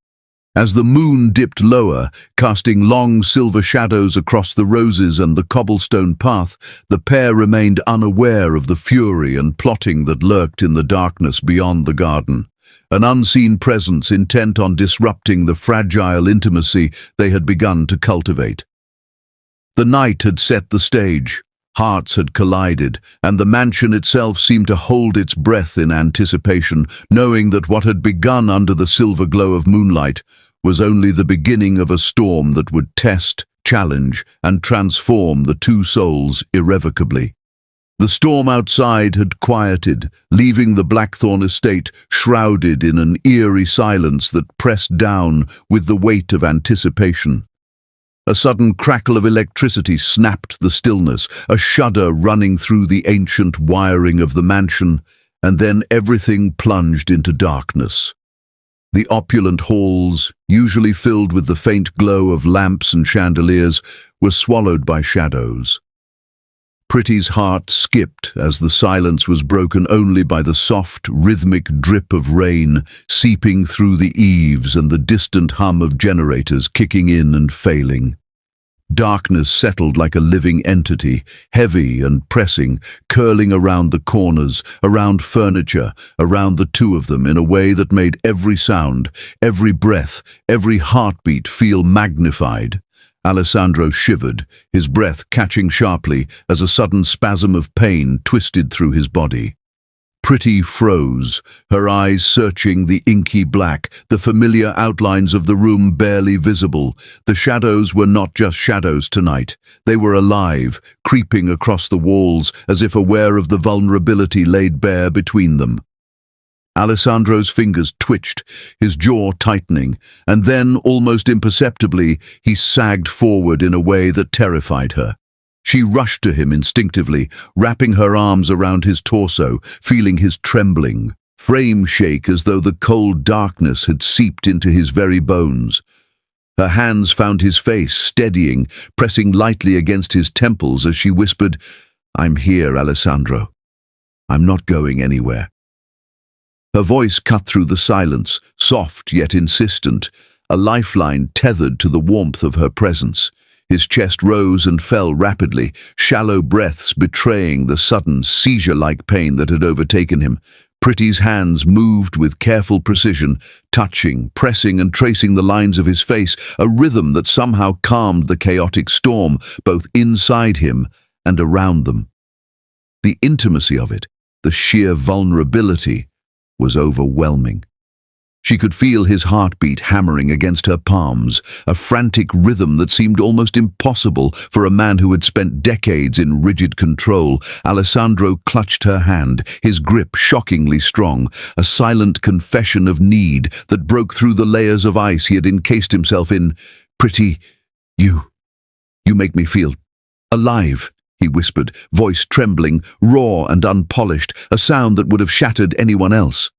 As the moon dipped lower, casting long silver shadows across the roses and the cobblestone path, the pair remained unaware of the fury and plotting that lurked in the darkness beyond the garden, an unseen presence intent on disrupting the fragile intimacy they had begun to cultivate. The night had set the stage, hearts had collided, and the mansion itself seemed to hold its breath in anticipation, knowing that what had begun under the silver glow of moonlight was only the beginning of a storm that would test, challenge, and transform the two souls irrevocably. The storm outside had quieted, leaving the Blackthorn estate shrouded in an eerie silence that pressed down with the weight of anticipation. A sudden crackle of electricity snapped the stillness, a shudder running through the ancient wiring of the mansion, and then everything plunged into darkness. The opulent halls, usually filled with the faint glow of lamps and chandeliers, were swallowed by shadows. Pretty's heart skipped as the silence was broken only by the soft, rhythmic drip of rain seeping through the eaves and the distant hum of generators kicking in and failing. Darkness settled like a living entity, heavy and pressing, curling around the corners, around furniture, around the two of them in a way that made every sound, every breath, every heartbeat feel magnified. Alessandro shivered, his breath catching sharply as a sudden spasm of pain twisted through his body. Pretty froze, her eyes searching the inky black, the familiar outlines of the room barely visible. The shadows were not just shadows tonight. They were alive, creeping across the walls as if aware of the vulnerability laid bare between them. Alessandro's fingers twitched, his jaw tightening, and then, almost imperceptibly, he sagged forward in a way that terrified her. She rushed to him instinctively, wrapping her arms around his torso, feeling his trembling frame shake as though the cold darkness had seeped into his very bones. Her hands found his face, steadying, pressing lightly against his temples as she whispered, "I'm here, Alessandro. I'm not going anywhere." Her voice cut through the silence, soft yet insistent, a lifeline tethered to the warmth of her presence. His chest rose and fell rapidly, shallow breaths betraying the sudden seizure-like pain that had overtaken him. Pretty's hands moved with careful precision, touching, pressing and tracing the lines of his face, a rhythm that somehow calmed the chaotic storm, both inside him and around them. The intimacy of it, the sheer vulnerability, was overwhelming. She could feel his heartbeat hammering against her palms, a frantic rhythm that seemed almost impossible for a man who had spent decades in rigid control. Alessandro clutched her hand, his grip shockingly strong, a silent confession of need that broke through the layers of ice he had encased himself in. "Pretty, you make me feel alive," he whispered, voice trembling, raw and unpolished, a sound that would have shattered anyone else.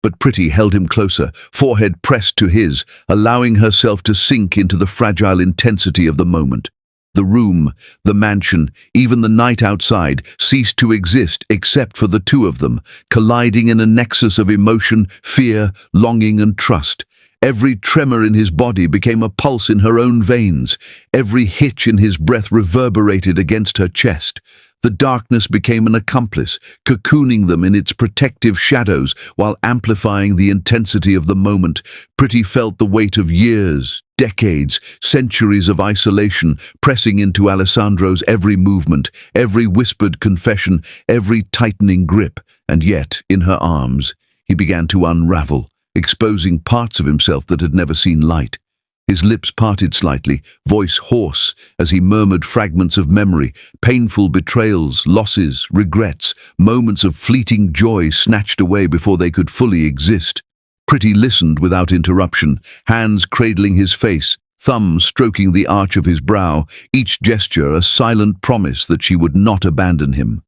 But Pretty held him closer, forehead pressed to his, allowing herself to sink into the fragile intensity of the moment. The room, the mansion, even the night outside ceased to exist except for the two of them, colliding in a nexus of emotion, fear, longing and trust. Every tremor in his body became a pulse in her own veins. Every hitch in his breath reverberated against her chest. The darkness became an accomplice, cocooning them in its protective shadows while amplifying the intensity of the moment. Pretty felt the weight of years, decades, centuries of isolation pressing into Alessandro's every movement, every whispered confession, every tightening grip, and yet, in her arms, he began to unravel, exposing parts of himself that had never seen light. His lips parted slightly, voice hoarse, as he murmured fragments of memory, painful betrayals, losses, regrets, moments of fleeting joy snatched away before they could fully exist. Pretty listened without interruption, hands cradling his face, thumb stroking the arch of his brow, each gesture a silent promise that she would not abandon him.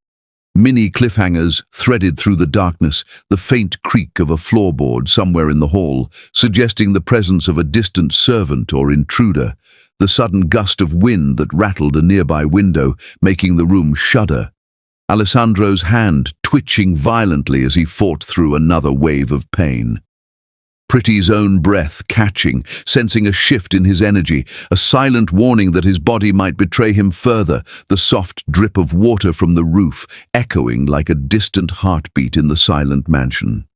Mini cliffhangers threaded through the darkness, the faint creak of a floorboard somewhere in the hall, suggesting the presence of a distant servant or intruder, the sudden gust of wind that rattled a nearby window, making the room shudder. Alessandro's hand twitching violently as he fought through another wave of pain. Pretty's own breath catching, sensing a shift in his energy, a silent warning that his body might betray him further, the soft drip of water from the roof echoing like a distant heartbeat in the silent mansion.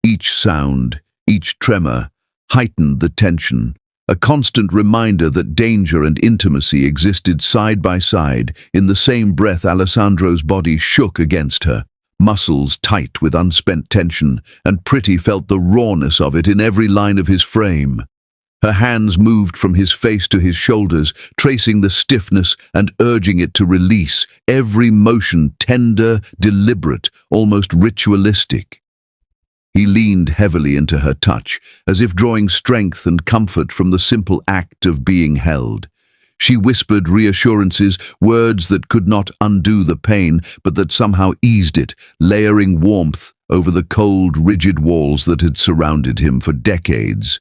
Each sound, each tremor, heightened the tension, a constant reminder that danger and intimacy existed side by side. In the same breath, Alessandro's body shook against her, muscles tight with unspent tension, and Pretty felt the rawness of it in every line of his frame. Her hands moved from his face to his shoulders, tracing the stiffness and urging it to release, every motion tender, deliberate, almost ritualistic. He leaned heavily into her touch, as if drawing strength and comfort from the simple act of being held. She whispered reassurances, words that could not undo the pain, but that somehow eased it, layering warmth over the cold, rigid walls that had surrounded him for decades.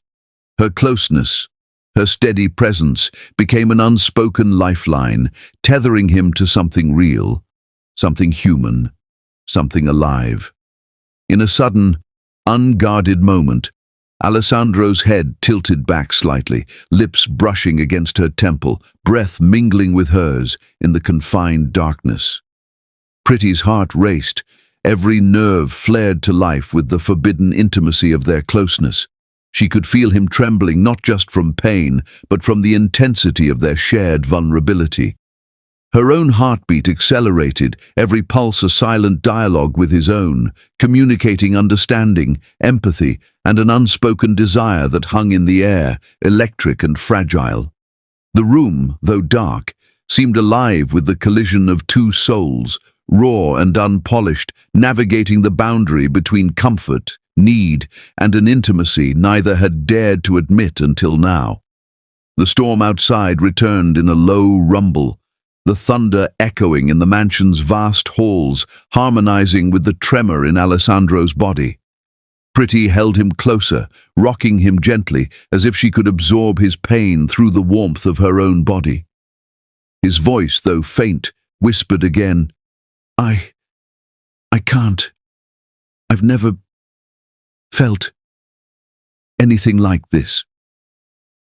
Her closeness, her steady presence, became an unspoken lifeline, tethering him to something real, something human, something alive. In a sudden, unguarded moment, Alessandro's head tilted back slightly, lips brushing against her temple, breath mingling with hers in the confined darkness. Pretty's heart raced, every nerve flared to life with the forbidden intimacy of their closeness. She could feel him trembling not just from pain, but from the intensity of their shared vulnerability. Her own heartbeat accelerated, every pulse a silent dialogue with his own, communicating understanding, empathy, and an unspoken desire that hung in the air, electric and fragile. The room, though dark, seemed alive with the collision of two souls, raw and unpolished, navigating the boundary between comfort, need, and an intimacy neither had dared to admit until now. The storm outside returned in a low rumble, the thunder echoing in the mansion's vast halls, harmonizing with the tremor in Alessandro's body. Pretty held him closer, rocking him gently, as if she could absorb his pain through the warmth of her own body. His voice, though faint, whispered again, I can't. I've never felt anything like this."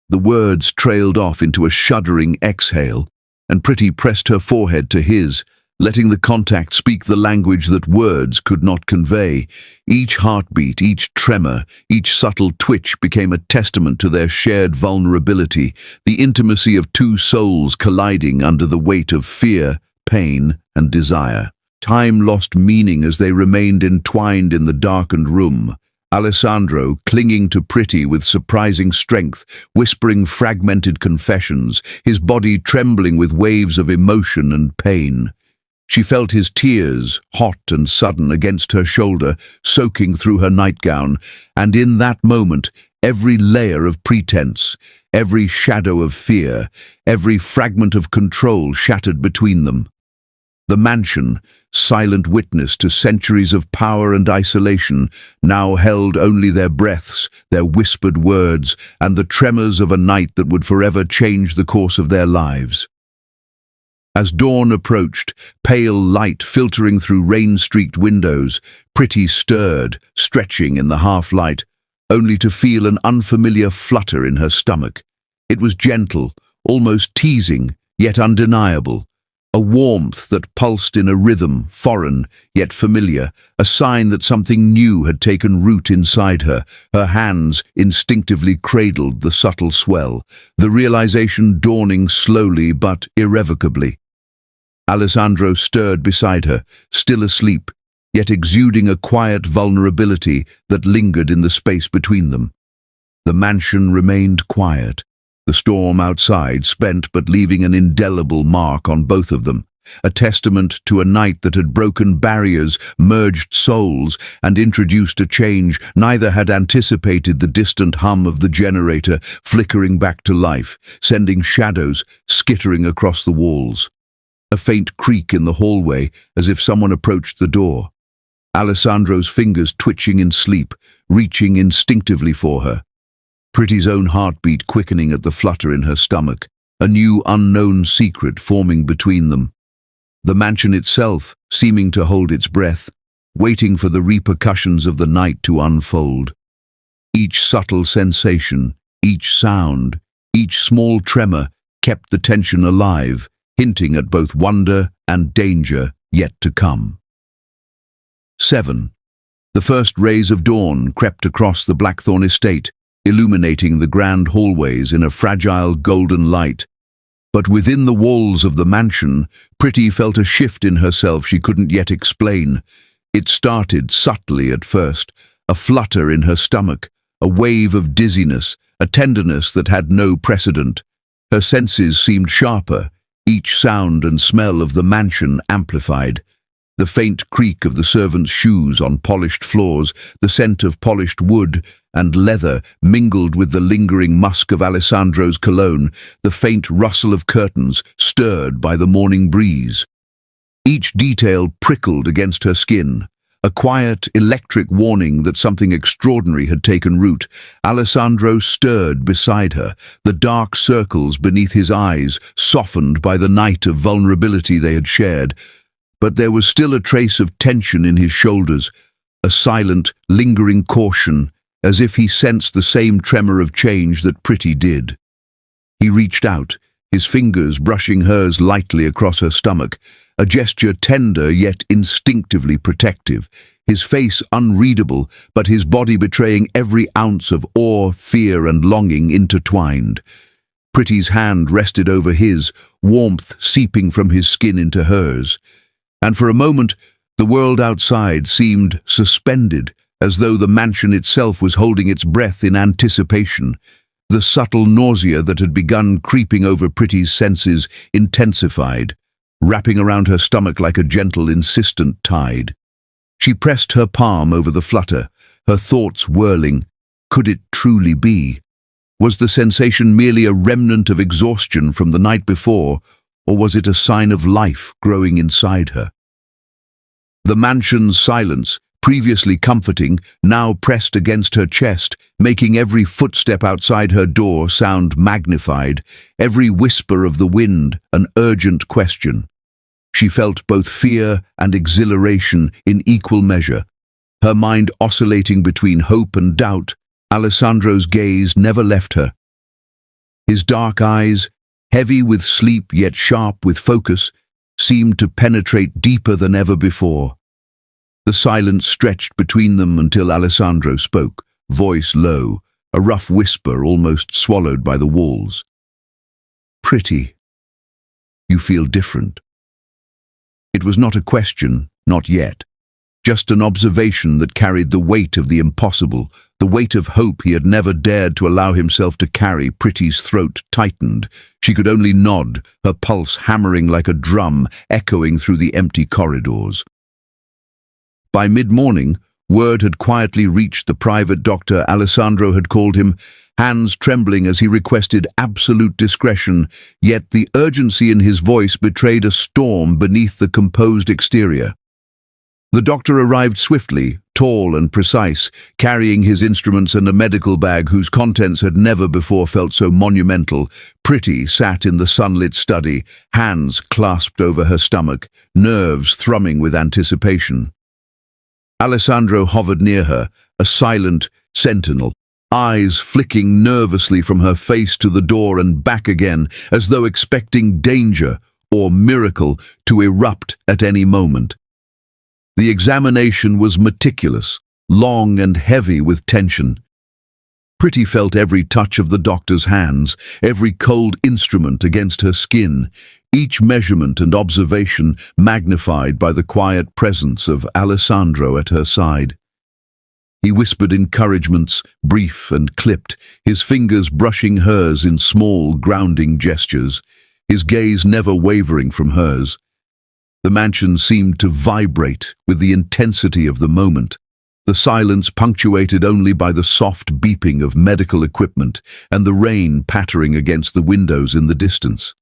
The words trailed off into a shuddering exhale, and Pretty pressed her forehead to his, letting the contact speak the language that words could not convey. Each heartbeat, each tremor, each subtle twitch became a testament to their shared vulnerability, the intimacy of two souls colliding under the weight of fear, pain, and desire. Time lost meaning as they remained entwined in the darkened room. Alessandro, clinging to Pretty with surprising strength, whispering fragmented confessions, his body trembling with waves of emotion and pain. She felt his tears, hot and sudden, against her shoulder, soaking through her nightgown, and in that moment, every layer of pretense, every shadow of fear, every fragment of control shattered between them. The mansion, silent witness to centuries of power and isolation, now held only their breaths, their whispered words, and the tremors of a night that would forever change the course of their lives. As dawn approached, pale light filtering through rain-streaked windows, Pretty stirred, stretching in the half-light, only to feel an unfamiliar flutter in her stomach. It was gentle, almost teasing, yet undeniable. A warmth that pulsed in a rhythm, foreign, yet familiar, a sign that something new had taken root inside her. Her hands instinctively cradled the subtle swell, the realization dawning slowly but irrevocably. Alessandro stirred beside her, still asleep, yet exuding a quiet vulnerability that lingered in the space between them. The mansion remained quiet. The storm outside spent but leaving an indelible mark on both of them, a testament to a night that had broken barriers, merged souls, and introduced a change. Neither had anticipated the distant hum of the generator flickering back to life, sending shadows skittering across the walls. A faint creak in the hallway, as if someone approached the door. Alessandro's fingers twitching in sleep, reaching instinctively for her. Pretty's own heartbeat quickening at the flutter in her stomach, a new unknown secret forming between them. The mansion itself seeming to hold its breath, waiting for the repercussions of the night to unfold. Each subtle sensation, each sound, each small tremor kept the tension alive, hinting at both wonder and danger yet to come. 7. The first rays of dawn crept across the Blackthorn estate, illuminating the grand hallways in a fragile golden light. But within the walls of the mansion, Pretty felt a shift in herself she couldn't yet explain. It started subtly at first, a flutter in her stomach, a wave of dizziness, a tenderness that had no precedent. Her senses seemed sharper, each sound and smell of the mansion amplified. The faint creak of the servants' shoes on polished floors, the scent of polished wood and leather mingled with the lingering musk of Alessandro's cologne, the faint rustle of curtains stirred by the morning breeze. Each detail prickled against her skin, a quiet, electric warning that something extraordinary had taken root. Alessandro stirred beside her, the dark circles beneath his eyes softened by the night of vulnerability they had shared. But there was still a trace of tension in his shoulders, a silent, lingering caution, as if he sensed the same tremor of change that Pretty did. He reached out, his fingers brushing hers lightly across her stomach, a gesture tender yet instinctively protective, his face unreadable, but his body betraying every ounce of awe, fear, and longing intertwined. Pretty's hand rested over his, warmth seeping from his skin into hers. And for a moment, the world outside seemed suspended, as though the mansion itself was holding its breath in anticipation. The subtle nausea that had begun creeping over Pretty's senses intensified, wrapping around her stomach like a gentle, insistent tide. She pressed her palm over the flutter, her thoughts whirling. Could it truly be? Was the sensation merely a remnant of exhaustion from the night before, or was it a sign of life growing inside her? The mansion's silence, previously comforting, now pressed against her chest, making every footstep outside her door sound magnified, every whisper of the wind an urgent question. She felt both fear and exhilaration in equal measure, her mind oscillating between hope and doubt. Alessandro's gaze never left her. His dark eyes, heavy with sleep yet sharp with focus, seemed to penetrate deeper than ever before. The silence stretched between them until Alessandro spoke, voice low, a rough whisper almost swallowed by the walls. "Pretty, you feel different." It was not a question, not yet. Just an observation that carried the weight of the impossible, the weight of hope he had never dared to allow himself to carry. Pretty's throat tightened. She could only nod, her pulse hammering like a drum, echoing through the empty corridors. By mid-morning, word had quietly reached the private doctor Alessandro had called him, hands trembling as he requested absolute discretion, yet the urgency in his voice betrayed a storm beneath the composed exterior. The doctor arrived swiftly, tall and precise, carrying his instruments and a medical bag whose contents had never before felt so monumental. Pretty sat in the sunlit study, hands clasped over her stomach, nerves thrumming with anticipation. Alessandro hovered near her, a silent sentinel, eyes flicking nervously from her face to the door and back again, as though expecting danger or miracle to erupt at any moment. The examination was meticulous, long and heavy with tension. Pretty felt every touch of the doctor's hands, every cold instrument against her skin, each measurement and observation magnified by the quiet presence of Alessandro at her side. He whispered encouragements, brief and clipped, his fingers brushing hers in small, grounding gestures, his gaze never wavering from hers. The mansion seemed to vibrate with the intensity of the moment, the silence punctuated only by the soft beeping of medical equipment and the rain pattering against the windows in the distance.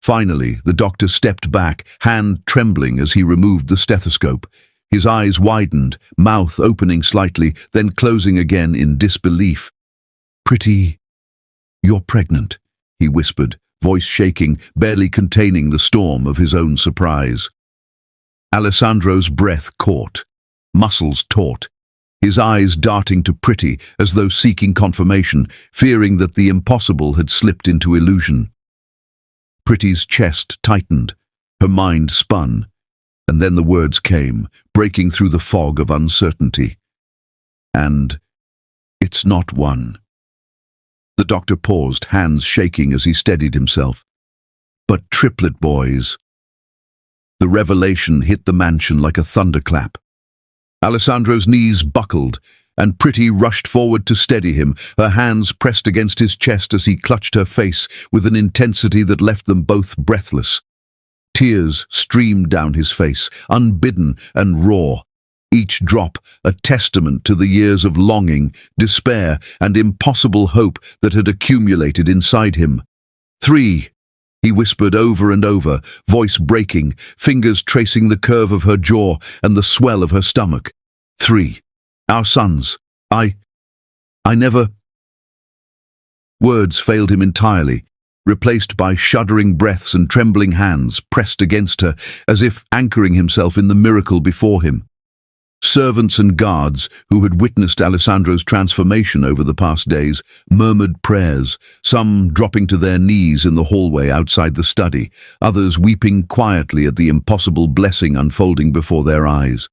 Finally, the doctor stepped back, hand trembling as he removed the stethoscope. His eyes widened, mouth opening slightly, then closing again in disbelief. "Pretty, you're pregnant," he whispered, voice shaking, barely containing the storm of his own surprise. Alessandro's breath caught, muscles taut, his eyes darting to Pretty as though seeking confirmation, fearing that the impossible had slipped into illusion. Pretty's chest tightened, her mind spun, and then the words came, breaking through the fog of uncertainty. "And it's not one." The doctor paused, hands shaking as he steadied himself. "But triplet boys." The revelation hit the mansion like a thunderclap. Alessandro's knees buckled, and Pretty rushed forward to steady him, her hands pressed against his chest as he clutched her face with an intensity that left them both breathless. Tears streamed down his face, unbidden and raw, each drop a testament to the years of longing, despair, and impossible hope that had accumulated inside him. "3," he whispered over and over, voice breaking, fingers tracing the curve of her jaw and the swell of her stomach. "3. Our sons. I never—" Words failed him entirely, replaced by shuddering breaths and trembling hands pressed against her, as if anchoring himself in the miracle before him. Servants and guards, who had witnessed Alessandro's transformation over the past days, murmured prayers, some dropping to their knees in the hallway outside the study, others weeping quietly at the impossible blessing unfolding before their eyes.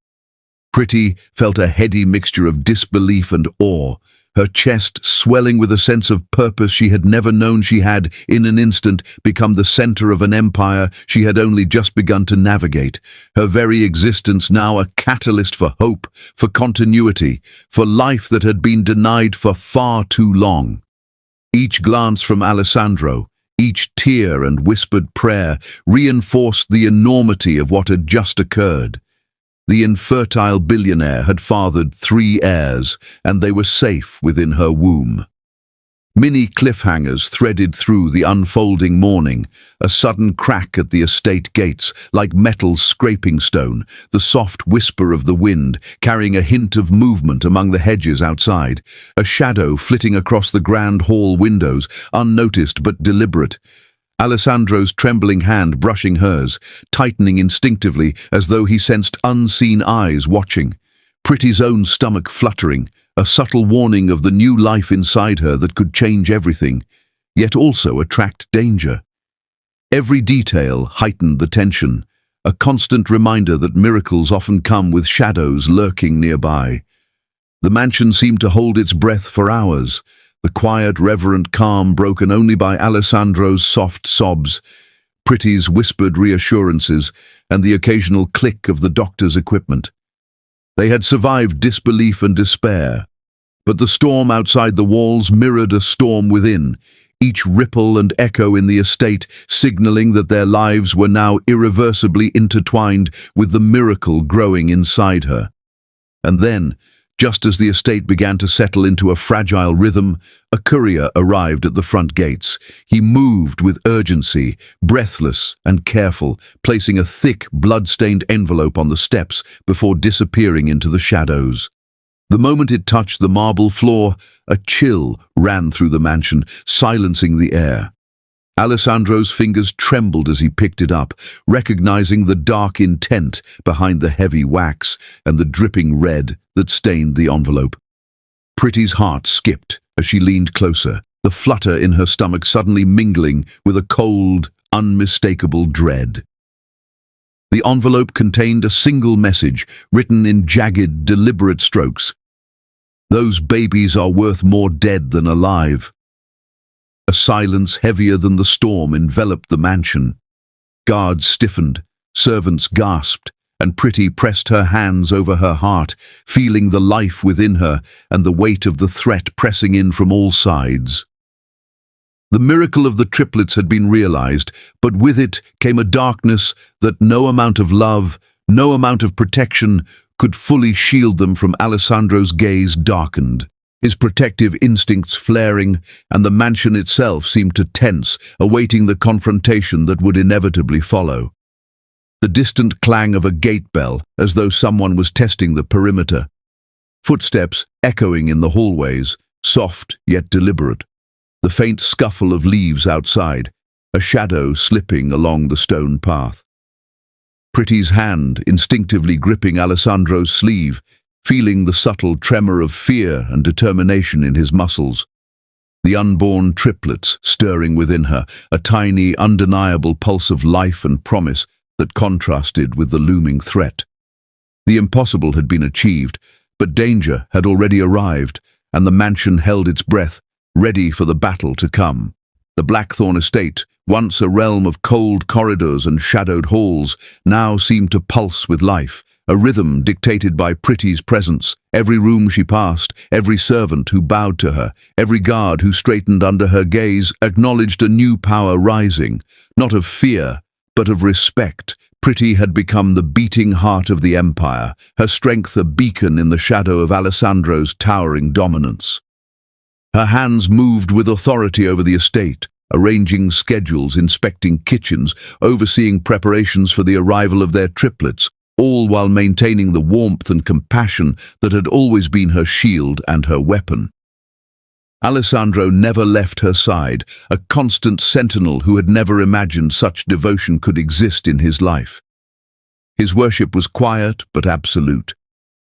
Pretty felt a heady mixture of disbelief and awe, her chest swelling with a sense of purpose she had never known she had, in an instant, become the center of an empire she had only just begun to navigate, her very existence now a catalyst for hope, for continuity, for life that had been denied for far too long. Each glance from Alessandro, each tear and whispered prayer reinforced the enormity of what had just occurred. The infertile billionaire had fathered 3 heirs, and they were safe within her womb. Mini cliffhangers threaded through the unfolding morning, a sudden crack at the estate gates, like metal scraping stone, the soft whisper of the wind, carrying a hint of movement among the hedges outside, a shadow flitting across the grand hall windows, unnoticed but deliberate. Alessandro's trembling hand brushing hers, tightening instinctively as though he sensed unseen eyes watching. Pretty's own stomach fluttering, a subtle warning of the new life inside her that could change everything, yet also attract danger. Every detail heightened the tension, a constant reminder that miracles often come with shadows lurking nearby. The mansion seemed to hold its breath for hours, the quiet, reverent calm broken only by Alessandro's soft sobs, Pretty's whispered reassurances, and the occasional click of the doctor's equipment. They had survived disbelief and despair, but the storm outside the walls mirrored a storm within, each ripple and echo in the estate signaling that their lives were now irreversibly intertwined with the miracle growing inside her. And then, just as the estate began to settle into a fragile rhythm, a courier arrived at the front gates. He moved with urgency, breathless and careful, placing a thick, blood-stained envelope on the steps before disappearing into the shadows. The moment it touched the marble floor, a chill ran through the mansion, silencing the air. Alessandro's fingers trembled as he picked it up, recognizing the dark intent behind the heavy wax and the dripping red that stained the envelope. Pretty's heart skipped as she leaned closer, the flutter in her stomach suddenly mingling with a cold, unmistakable dread. The envelope contained a single message, written in jagged, deliberate strokes. "Those babies are worth more dead than alive." A silence heavier than the storm enveloped the mansion. Guards stiffened, servants gasped, and Pretty pressed her hands over her heart, feeling the life within her and the weight of the threat pressing in from all sides. The miracle of the triplets had been realized, but with it came a darkness that no amount of love, no amount of protection could fully shield them from. Alessandro's gaze darkened, his protective instincts flaring, and the mansion itself seemed to tense, awaiting the confrontation that would inevitably follow. The distant clang of a gate bell, as though someone was testing the perimeter. Footsteps echoing in the hallways, soft yet deliberate. The faint scuffle of leaves outside, a shadow slipping along the stone path. Pretty's hand instinctively gripping Alessandro's sleeve, feeling the subtle tremor of fear and determination in his muscles. The unborn triplets stirring within her, a tiny, undeniable pulse of life and promise that contrasted with the looming threat. The impossible had been achieved, but danger had already arrived, and the mansion held its breath, ready for the battle to come. The Blackthorn estate, once a realm of cold corridors and shadowed halls, now seemed to pulse with life, a rhythm dictated by Pretty's presence. Every room she passed, every servant who bowed to her, every guard who straightened under her gaze acknowledged a new power rising, not of fear, but of respect. Pretty had become the beating heart of the empire, her strength a beacon in the shadow of Alessandro's towering dominance. Her hands moved with authority over the estate, arranging schedules, inspecting kitchens, overseeing preparations for the arrival of their triplets, all while maintaining the warmth and compassion that had always been her shield and her weapon. Alessandro never left her side, a constant sentinel who had never imagined such devotion could exist in his life. His worship was quiet but absolute,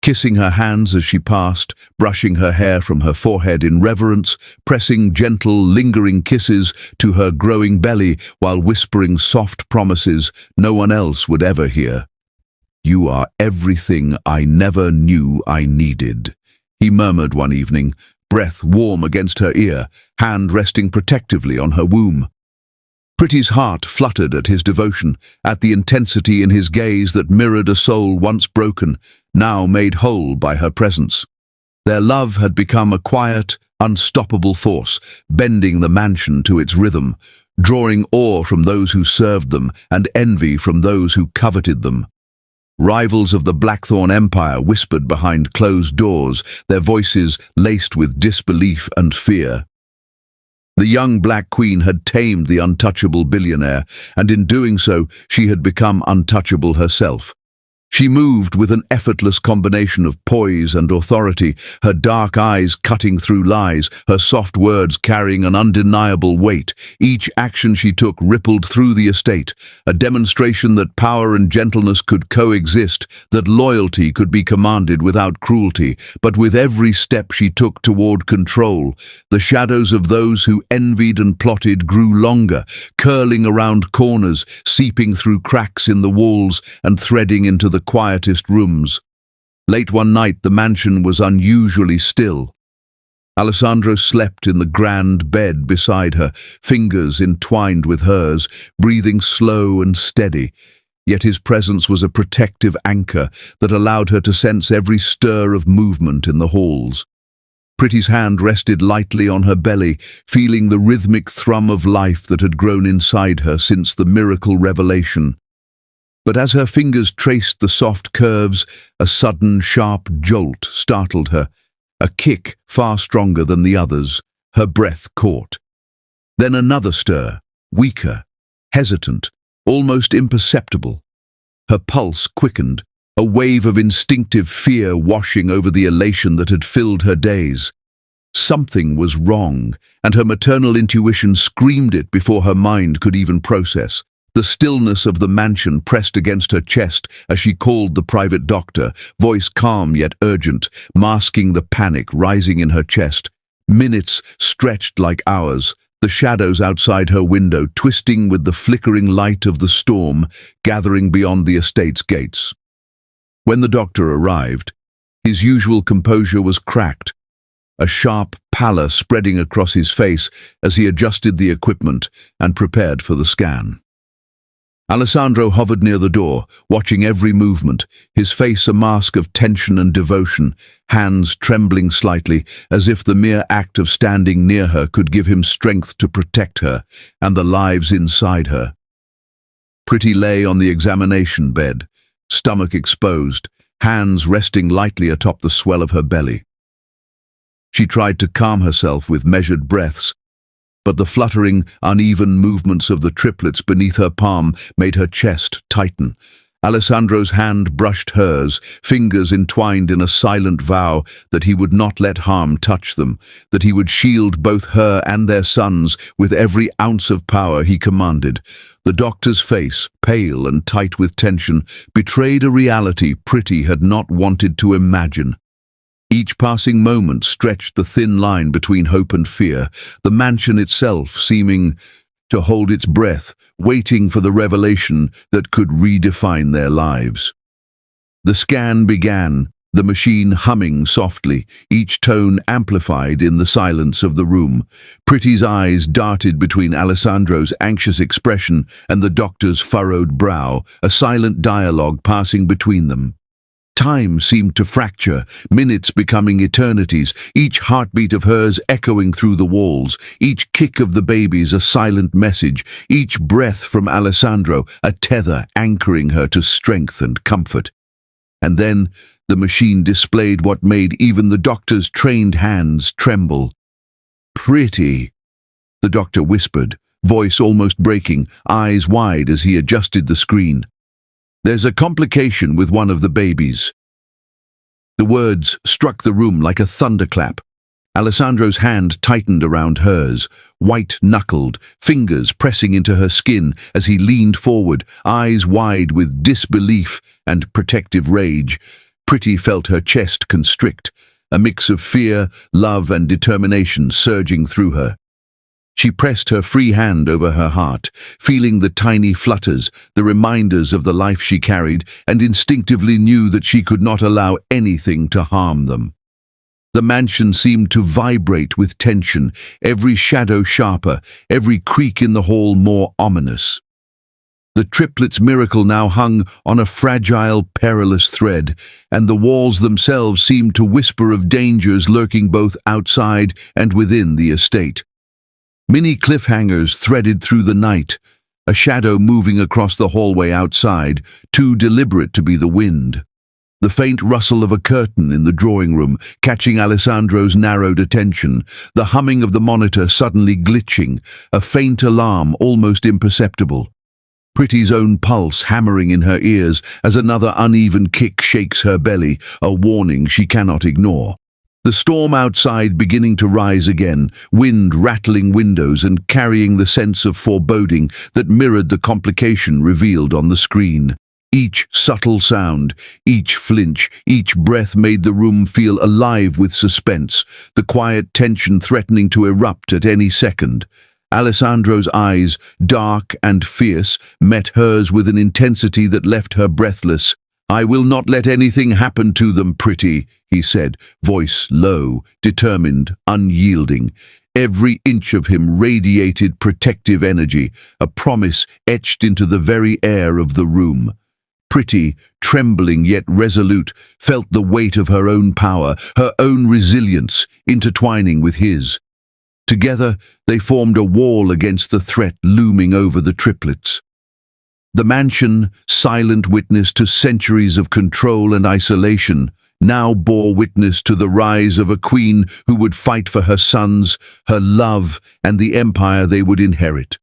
kissing her hands as she passed, brushing her hair from her forehead in reverence, pressing gentle, lingering kisses to her growing belly while whispering soft promises no one else would ever hear. "You are everything I never knew I needed," he murmured one evening, breath warm against her ear, hand resting protectively on her womb. Pretty's heart fluttered at his devotion, at the intensity in his gaze that mirrored a soul once broken, now made whole by her presence. Their love had become a quiet, unstoppable force, bending the mansion to its rhythm, drawing awe from those who served them and envy from those who coveted them. Rivals of the Blackthorn Empire whispered behind closed doors, their voices laced with disbelief and fear. The young Black Queen had tamed the untouchable billionaire, and in doing so, she had become untouchable herself. She moved with an effortless combination of poise and authority, her dark eyes cutting through lies, her soft words carrying an undeniable weight. Each action she took rippled through the estate, a demonstration that power and gentleness could coexist, that loyalty could be commanded without cruelty. But with every step she took toward control, the shadows of those who envied and plotted grew longer, curling around corners, seeping through cracks in the walls, and threading into the quietest rooms. Late one night, the mansion was unusually still. Alessandro slept in the grand bed beside her, fingers entwined with hers, breathing slow and steady. Yet his presence was a protective anchor that allowed her to sense every stir of movement in the halls. Pretty's hand rested lightly on her belly, feeling the rhythmic thrum of life that had grown inside her since the miracle revelation. But as her fingers traced the soft curves, a sudden, sharp jolt startled her, a kick far stronger than the others. Her breath caught. Then another stir, weaker, hesitant, almost imperceptible. Her pulse quickened, a wave of instinctive fear washing over the elation that had filled her days. Something was wrong, and her maternal intuition screamed it before her mind could even process. The stillness of the mansion pressed against her chest as she called the private doctor, voice calm yet urgent, masking the panic rising in her chest. Minutes stretched like hours, the shadows outside her window twisting with the flickering light of the storm gathering beyond the estate's gates. When the doctor arrived, his usual composure was cracked, a sharp pallor spreading across his face as he adjusted the equipment and prepared for the scan. Alessandro hovered near the door, watching every movement, his face a mask of tension and devotion, hands trembling slightly, as if the mere act of standing near her could give him strength to protect her and the lives inside her. Pretty lay on the examination bed, stomach exposed, hands resting lightly atop the swell of her belly. She tried to calm herself with measured breaths, but the fluttering, uneven movements of the triplets beneath her palm made her chest tighten. Alessandro's hand brushed hers, fingers entwined in a silent vow that he would not let harm touch them, that he would shield both her and their sons with every ounce of power he commanded. The doctor's face, pale and tight with tension, betrayed a reality Pretty had not wanted to imagine. Each passing moment stretched the thin line between hope and fear, the mansion itself seeming to hold its breath, waiting for the revelation that could redefine their lives. The scan began, the machine humming softly, each tone amplified in the silence of the room. Pretty's eyes darted between Alessandro's anxious expression and the doctor's furrowed brow, a silent dialogue passing between them. Time seemed to fracture, minutes becoming eternities, each heartbeat of hers echoing through the walls, each kick of the babies a silent message, each breath from Alessandro a tether anchoring her to strength and comfort. And then the machine displayed what made even the doctor's trained hands tremble. "Pretty," the doctor whispered, voice almost breaking, eyes wide as he adjusted the screen. "There's a complication with one of the babies." The words struck the room like a thunderclap. Alessandro's hand tightened around hers, white-knuckled, fingers pressing into her skin as he leaned forward, eyes wide with disbelief and protective rage. Pretty felt her chest constrict, a mix of fear, love, and determination surging through her. She pressed her free hand over her heart, feeling the tiny flutters, the reminders of the life she carried, and instinctively knew that she could not allow anything to harm them. The mansion seemed to vibrate with tension, every shadow sharper, every creak in the hall more ominous. The triplets' miracle now hung on a fragile, perilous thread, and the walls themselves seemed to whisper of dangers lurking both outside and within the estate. Many cliffhangers threaded through the night, a shadow moving across the hallway outside, too deliberate to be the wind. The faint rustle of a curtain in the drawing room, catching Alessandro's narrowed attention, the humming of the monitor suddenly glitching, a faint alarm almost imperceptible. Pretty's own pulse hammering in her ears as another uneven kick shakes her belly, a warning she cannot ignore. The storm outside beginning to rise again, wind rattling windows and carrying the sense of foreboding that mirrored the complication revealed on the screen. Each subtle sound, each flinch, each breath made the room feel alive with suspense, the quiet tension threatening to erupt at any second. Alessandro's eyes, dark and fierce, met hers with an intensity that left her breathless. "I will not let anything happen to them, Pretty," he said, voice low, determined, unyielding. Every inch of him radiated protective energy, a promise etched into the very air of the room. Pretty, trembling yet resolute, felt the weight of her own power, her own resilience, intertwining with his. Together, they formed a wall against the threat looming over the triplets. The mansion, silent witness to centuries of control and isolation, now bore witness to the rise of a queen who would fight for her sons, her love, and the empire they would inherit.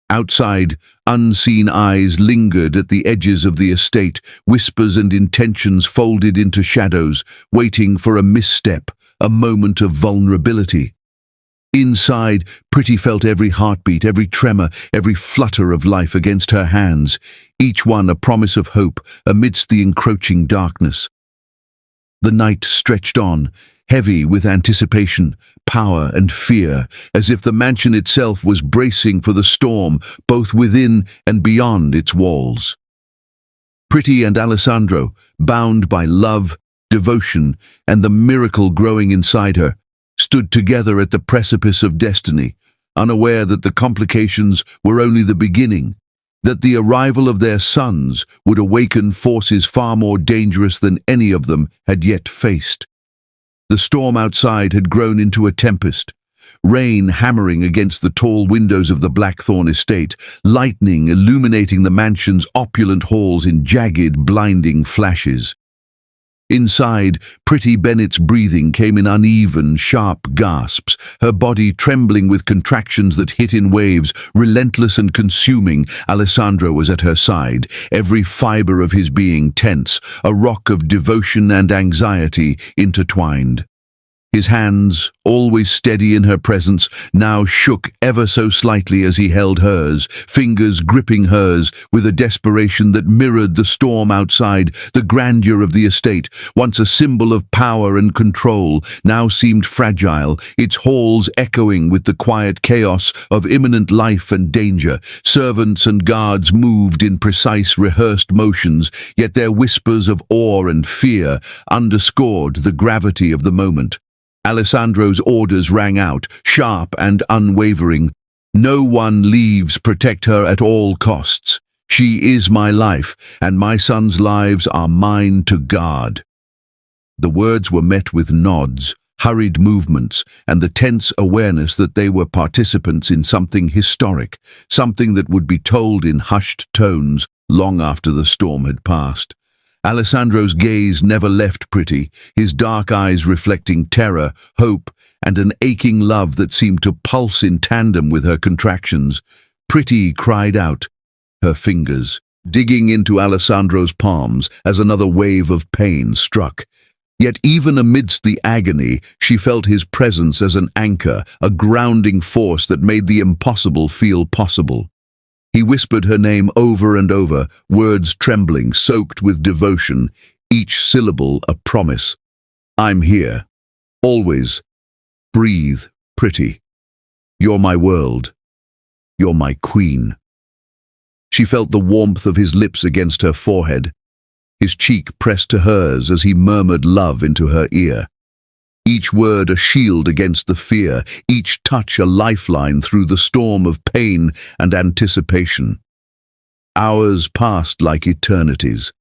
Outside, unseen eyes lingered at the edges of the estate, whispers and intentions folded into shadows, waiting for a misstep, a moment of vulnerability. Inside, Pretty felt every heartbeat, every tremor, every flutter of life against her hands, each one a promise of hope amidst the encroaching darkness. The night stretched on, heavy with anticipation, power and fear, as if the mansion itself was bracing for the storm, both within and beyond its walls. Pretty and Alessandro, bound by love, devotion, and the miracle growing inside her, stood together at the precipice of destiny, unaware that the complications were only the beginning, that the arrival of their sons would awaken forces far more dangerous than any of them had yet faced. The storm outside had grown into a tempest, rain hammering against the tall windows of the Blackthorn estate, lightning illuminating the mansion's opulent halls in jagged, blinding flashes. Inside, Pretty Bennett's breathing came in uneven, sharp gasps, her body trembling with contractions that hit in waves, relentless and consuming. Alessandro was at her side, every fiber of his being tense, a rock of devotion and anxiety intertwined. His hands, always steady in her presence, now shook ever so slightly as he held hers, fingers gripping hers with a desperation that mirrored the storm outside. The grandeur of the estate, once a symbol of power and control, now seemed fragile, its halls echoing with the quiet chaos of imminent life and danger. Servants and guards moved in precise, rehearsed motions, yet their whispers of awe and fear underscored the gravity of the moment. Alessandro's orders rang out, sharp and unwavering. "No one leaves, protect her at all costs. She is my life, and my sons' lives are mine to guard." The words were met with nods, hurried movements, and the tense awareness that they were participants in something historic, something that would be told in hushed tones long after the storm had passed. Alessandro's gaze never left Pretty, his dark eyes reflecting terror, hope, and an aching love that seemed to pulse in tandem with her contractions. Pretty cried out, her fingers digging into Alessandro's palms as another wave of pain struck. Yet even amidst the agony, she felt his presence as an anchor, a grounding force that made the impossible feel possible. He whispered her name over and over, words trembling, soaked with devotion, each syllable a promise. "I'm here. Always. Breathe, Pretty. You're my world. You're my queen." She felt the warmth of his lips against her forehead, his cheek pressed to hers as he murmured love into her ear. Each word a shield against the fear, each touch a lifeline through the storm of pain and anticipation. Hours passed like eternities.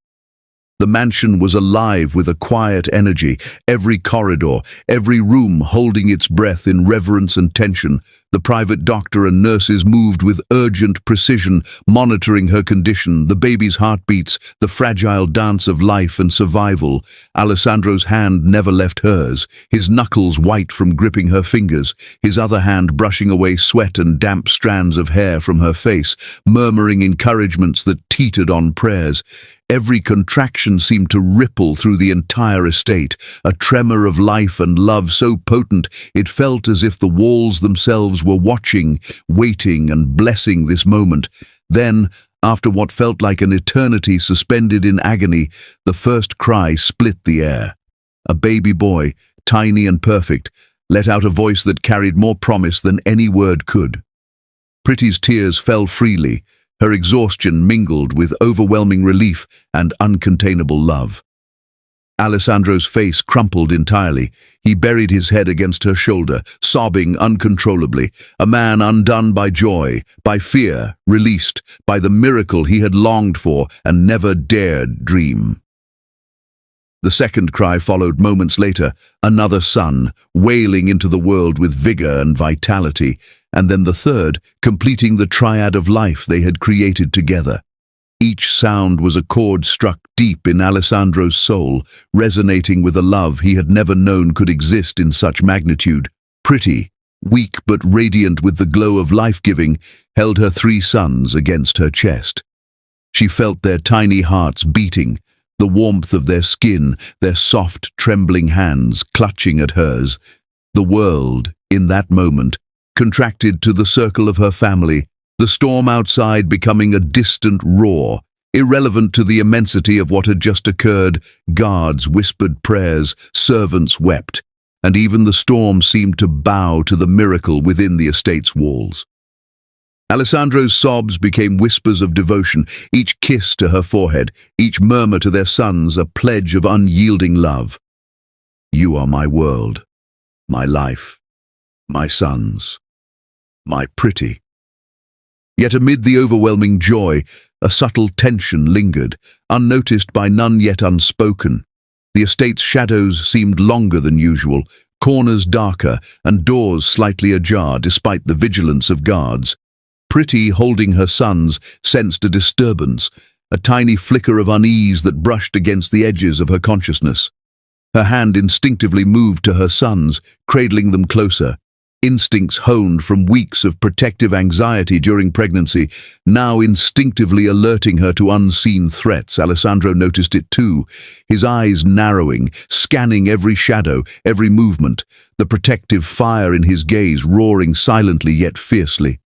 The mansion was alive with a quiet energy, every corridor, every room holding its breath in reverence and tension. The private doctor and nurses moved with urgent precision, monitoring her condition, the baby's heartbeats, the fragile dance of life and survival. Alessandro's hand never left hers, his knuckles white from gripping her fingers, his other hand brushing away sweat and damp strands of hair from her face, murmuring encouragements that teetered on prayers. Every contraction seemed to ripple through the entire estate, a tremor of life and love so potent it felt as if the walls themselves were watching, waiting and blessing this moment. Then, after what felt like an eternity suspended in agony, the first cry split the air. A baby boy, tiny and perfect, let out a voice that carried more promise than any word could. Pretty's tears fell freely, her exhaustion mingled with overwhelming relief and uncontainable love. Alessandro's face crumpled entirely. He buried his head against her shoulder, sobbing uncontrollably, a man undone by joy, by fear, released, by the miracle he had longed for and never dared dream. The second cry followed moments later, another son, wailing into the world with vigor and vitality, and then the third, completing the triad of life they had created together. Each sound was a chord struck deep in Alessandro's soul, resonating with a love he had never known could exist in such magnitude. Pretty, weak but radiant with the glow of life-giving, held her three sons against her chest. She felt their tiny hearts beating, the warmth of their skin, their soft, trembling hands clutching at hers. The world, in that moment, contracted to the circle of her family, the storm outside becoming a distant roar, irrelevant to the immensity of what had just occurred. Guards whispered prayers, servants wept, and even the storm seemed to bow to the miracle within the estate's walls. Alessandro's sobs became whispers of devotion, each kiss to her forehead, each murmur to their sons a pledge of unyielding love. You are my world, my life, my sons, my Pretty. Yet amid the overwhelming joy, a subtle tension lingered, unnoticed by none yet unspoken. The estate's shadows seemed longer than usual, corners darker and doors slightly ajar despite the vigilance of guards. Pretty, holding her sons, sensed a disturbance, a tiny flicker of unease that brushed against the edges of her consciousness. Her hand instinctively moved to her sons, cradling them closer. Instincts honed from weeks of protective anxiety during pregnancy, now instinctively alerting her to unseen threats. Alessandro noticed it too, his eyes narrowing, scanning every shadow, every movement, the protective fire in his gaze roaring silently yet fiercely.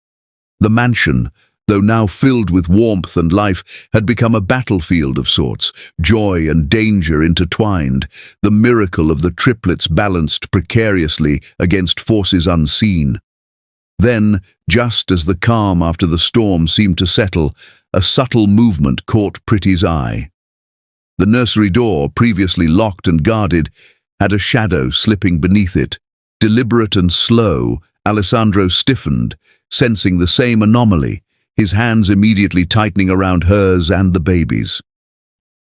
The mansion, though now filled with warmth and life, had become a battlefield of sorts, joy and danger intertwined, the miracle of the triplets balanced precariously against forces unseen. Then, just as the calm after the storm seemed to settle, a subtle movement caught Pretty's eye. The nursery door, previously locked and guarded, had a shadow slipping beneath it. Deliberate and slow, Alessandro stiffened, sensing the same anomaly, his hands immediately tightening around hers and the baby's.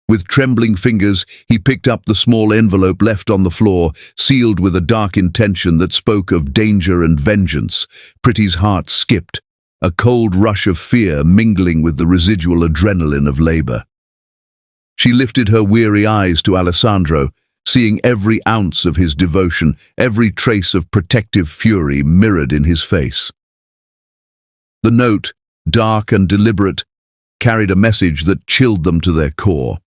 With trembling fingers, he picked up the small envelope left on the floor, sealed with a dark intention that spoke of danger and vengeance. Pretty's heart skipped, a cold rush of fear mingling with the residual adrenaline of labor. She lifted her weary eyes to Alessandro, seeing every ounce of his devotion, every trace of protective fury mirrored in his face. The note, dark and deliberate, carried a message that chilled them to their core.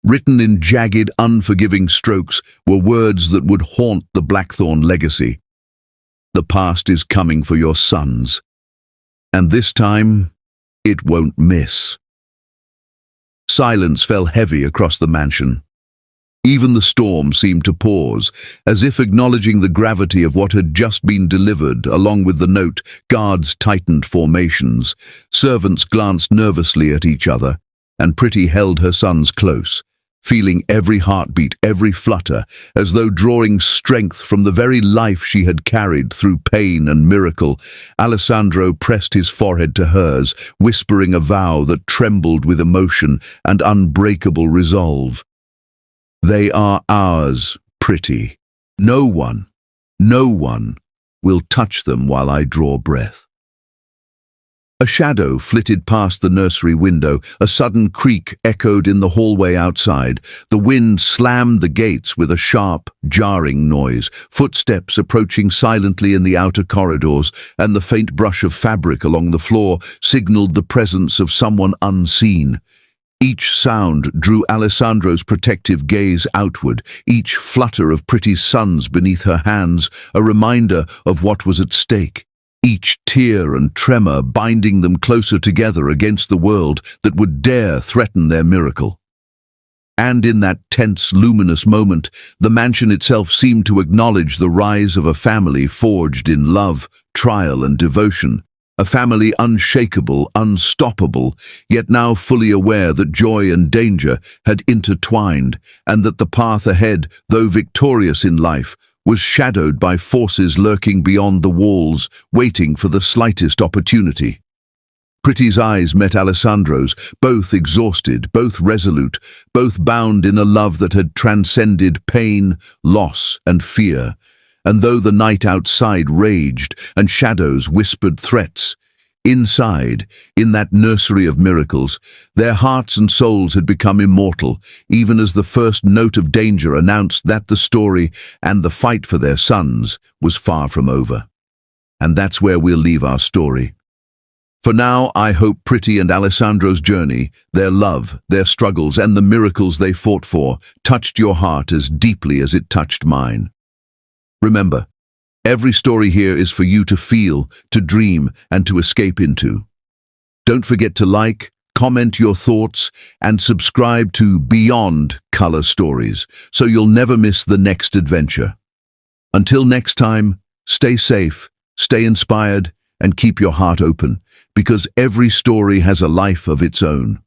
Written in jagged, unforgiving strokes were words that would haunt the Blackthorn legacy. The past is coming for your sons, and this time, it won't miss. Silence fell heavy across the mansion. Even the storm seemed to pause, as if acknowledging the gravity of what had just been delivered. Along with the note, guards tightened formations. Servants glanced nervously at each other, and Pretty held her sons close, feeling every heartbeat, every flutter, as though drawing strength from the very life she had carried through pain and miracle. Alessandro pressed his forehead to hers, whispering a vow that trembled with emotion and unbreakable resolve. They are ours, Pretty. No one, no one will touch them while I draw breath. A shadow flitted past the nursery window. A sudden creak echoed in the hallway outside. The wind slammed the gates with a sharp, jarring noise. Footsteps approaching silently in the outer corridors, and the faint brush of fabric along the floor signaled the presence of someone unseen. Each sound drew Alessandro's protective gaze outward, each flutter of Pretty's suns beneath her hands a reminder of what was at stake. Each tear and tremor binding them closer together against the world that would dare threaten their miracle. And in that tense, luminous moment, the mansion itself seemed to acknowledge the rise of a family forged in love, trial, and devotion. A family unshakable, unstoppable, yet now fully aware that joy and danger had intertwined, and that the path ahead, though victorious in life, was shadowed by forces lurking beyond the walls, waiting for the slightest opportunity. Pretty's eyes met Alessandro's, both exhausted, both resolute, both bound in a love that had transcended pain, loss, and fear. And though the night outside raged and shadows whispered threats, inside, in that nursery of miracles, their hearts and souls had become immortal, even as the first note of danger announced that the story and the fight for their sons was far from over. And that's where we'll leave our story. For now, I hope Pretty and Alessandro's journey, their love, their struggles, and the miracles they fought for, touched your heart as deeply as it touched mine. Remember, every story here is for you to feel, to dream, and to escape into. Don't forget to like, comment your thoughts, and subscribe to Beyond Color Stories so you'll never miss the next adventure. Until next time, stay safe, stay inspired, and keep your heart open, because every story has a life of its own.